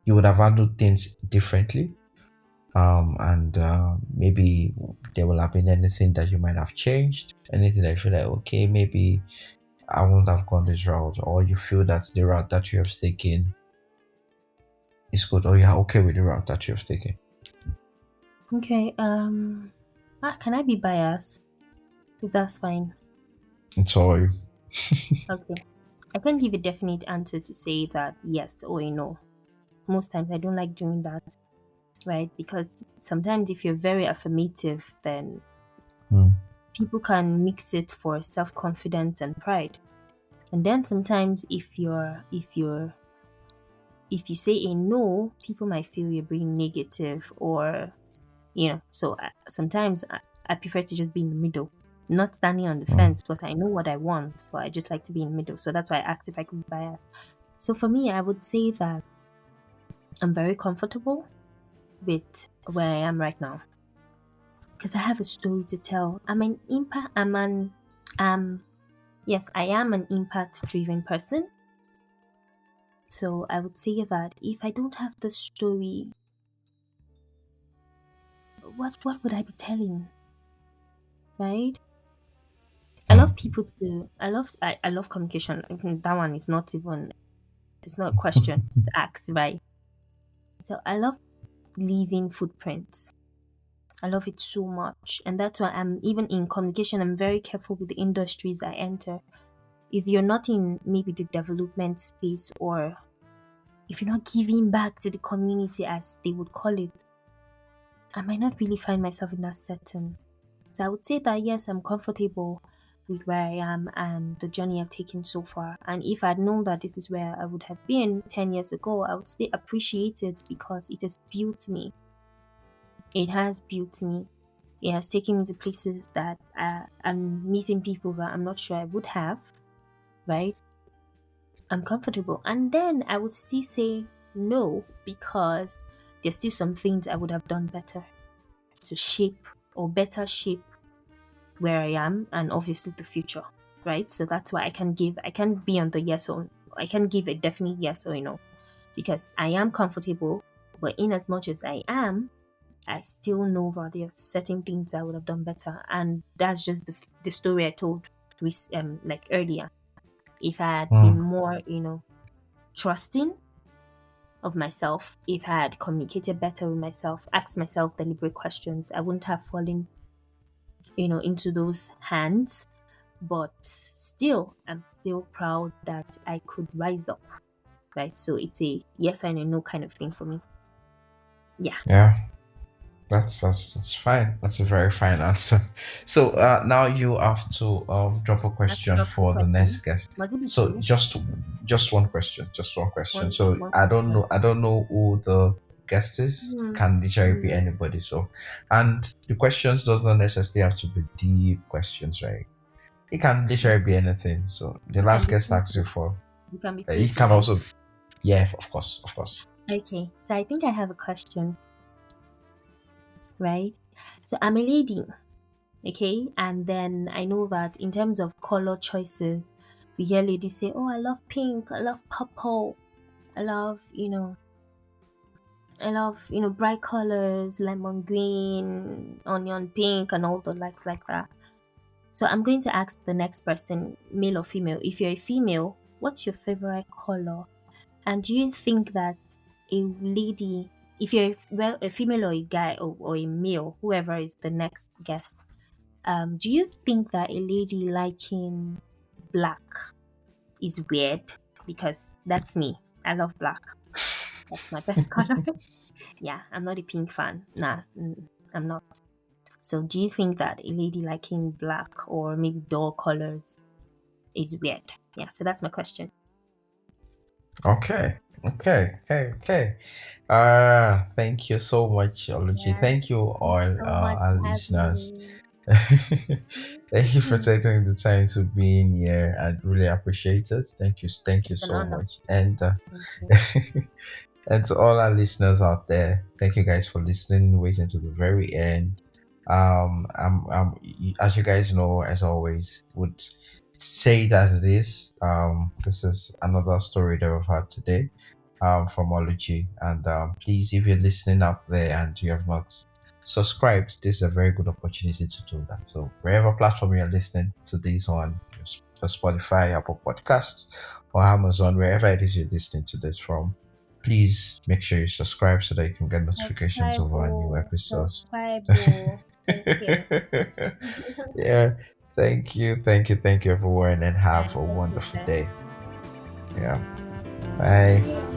[SPEAKER 1] you would have handled things differently? And maybe there will have been anything that you might have changed, anything that you feel like, okay, maybe I wouldn't have gone this route, or you feel that the route that you have taken is good, or you're okay with the route that you have taken.
[SPEAKER 2] Okay. Can I be biased? If that's fine.
[SPEAKER 1] It's all you.
[SPEAKER 2] Okay. I can't give a definite answer to say that yes or a no. Most times I don't like doing that, right? Because sometimes if you're very affirmative, then
[SPEAKER 1] Hmm.
[SPEAKER 2] People can mix it for self-confidence and pride. And then sometimes if you say a no, people might feel you're being negative, or so sometimes I prefer to just be in the middle, not standing on the
[SPEAKER 1] Mm.
[SPEAKER 2] fence, because I know what I want, so I just like to be in the middle. So that's why I asked if I could be biased. So for me, I would say that I'm very comfortable with where I am right now, because I have a story to tell. Yes, I am an impact driven person. So I would say that if I don't have the story, what would I be telling, right? I love
[SPEAKER 1] Mm.
[SPEAKER 2] people to I love communication. I think that one is not even, it's not a question, it's asked, right? So I love leaving footprints. I love it so much. And that's why I'm even in communication, I'm very careful with the industries I enter. If you're not in maybe the development space, or if you're not giving back to the community as they would call it, I might not really find myself in that setting. So I would say that yes, I'm comfortable with where I am and the journey I've taken so far. And if I'd known that this is where I would have been 10 years ago, I would still appreciate it, because it has built me. It has built me. It has taken me to places that I'm meeting people that I'm not sure I would have, right? I'm comfortable. And then I would still say no, because there's still some things I would have done better to shape, or better shape, where I am and obviously the future, right? So that's why I can't be on the yes or I can give a definite yes or no, because I am comfortable, but in as much as I am, I still know that there are certain things I would have done better, and that's just the story I told with like earlier. If I had been
[SPEAKER 1] Mm.
[SPEAKER 2] more, trusting of myself, if I had communicated better with myself, asked myself deliberate questions, I wouldn't have fallen, into those hands. But still, I'm still proud that I could rise up, right? So it's a yes and a no kind of thing for me. Yeah.
[SPEAKER 1] Yeah. That's fine. That's a very fine answer. So now you have to drop a
[SPEAKER 2] I have to
[SPEAKER 1] question
[SPEAKER 2] drop two
[SPEAKER 1] for the next
[SPEAKER 2] questions.
[SPEAKER 1] guest.
[SPEAKER 2] Must it be
[SPEAKER 1] So
[SPEAKER 2] two?
[SPEAKER 1] just one question, just one question. So
[SPEAKER 2] One
[SPEAKER 1] I
[SPEAKER 2] question.
[SPEAKER 1] don't know who the guest is.
[SPEAKER 2] Hmm.
[SPEAKER 1] Can literally be
[SPEAKER 2] Hmm.
[SPEAKER 1] anybody. So, and the questions does not necessarily have to be deep questions, right? It can literally be
[SPEAKER 2] Okay.
[SPEAKER 1] anything. So the
[SPEAKER 2] You can
[SPEAKER 1] last
[SPEAKER 2] be
[SPEAKER 1] guest asked you
[SPEAKER 2] playful.
[SPEAKER 1] for.
[SPEAKER 2] You can be
[SPEAKER 1] It
[SPEAKER 2] playful,
[SPEAKER 1] can
[SPEAKER 2] right?
[SPEAKER 1] also, yeah, of course, of course.
[SPEAKER 2] Okay. So I think I have a question, right? So I'm a lady, okay? And then I know that in terms of color choices, we hear ladies say, "Oh, I love pink. I love purple. I love, bright colors, lemon green, onion pink, and all the likes like that." So I'm going to ask the next person, male or female. If you're a female, what's your favorite color? And do you think that a lady, if you're a female or a guy, or a male, whoever is the next guest, do you think that a lady liking black is weird? Because that's me. I love black. That's my best color. Yeah, I'm not a pink fan. Nah, I'm not. So, do you think that a lady liking black or maybe dull colors is weird? Yeah, so that's my question.
[SPEAKER 1] Okay, okay. Thank you so much, Oluchi.
[SPEAKER 2] Yeah,
[SPEAKER 1] Thank you
[SPEAKER 2] thank
[SPEAKER 1] all
[SPEAKER 2] you so much
[SPEAKER 1] our
[SPEAKER 2] for having
[SPEAKER 1] listeners.
[SPEAKER 2] me.
[SPEAKER 1] Thank you for taking the time to be in here. I really appreciate it. Thank you
[SPEAKER 2] It's an
[SPEAKER 1] so
[SPEAKER 2] honor.
[SPEAKER 1] much. And
[SPEAKER 2] Thank you.
[SPEAKER 1] and to all our listeners out there, thank you guys for listening, waiting to the very end. As you guys know, as always, would say it as it is. This is another story that we've had today, from Oluchi. And please, if you're listening up there and you have not subscribed, this is a very good opportunity to do that. So wherever platform you're listening to this on, Spotify, Apple Podcasts, or Amazon, wherever it is you're listening to this from, please make sure you subscribe so that you can get notifications
[SPEAKER 2] Subscribe,
[SPEAKER 1] of our new
[SPEAKER 2] oh,
[SPEAKER 1] episodes.
[SPEAKER 2] subscribe, oh. Thank you.
[SPEAKER 1] Yeah, thank you, everyone, and have
[SPEAKER 2] Bye.
[SPEAKER 1] a
[SPEAKER 2] Thank you,
[SPEAKER 1] wonderful
[SPEAKER 2] sir.
[SPEAKER 1] day. Yeah, bye.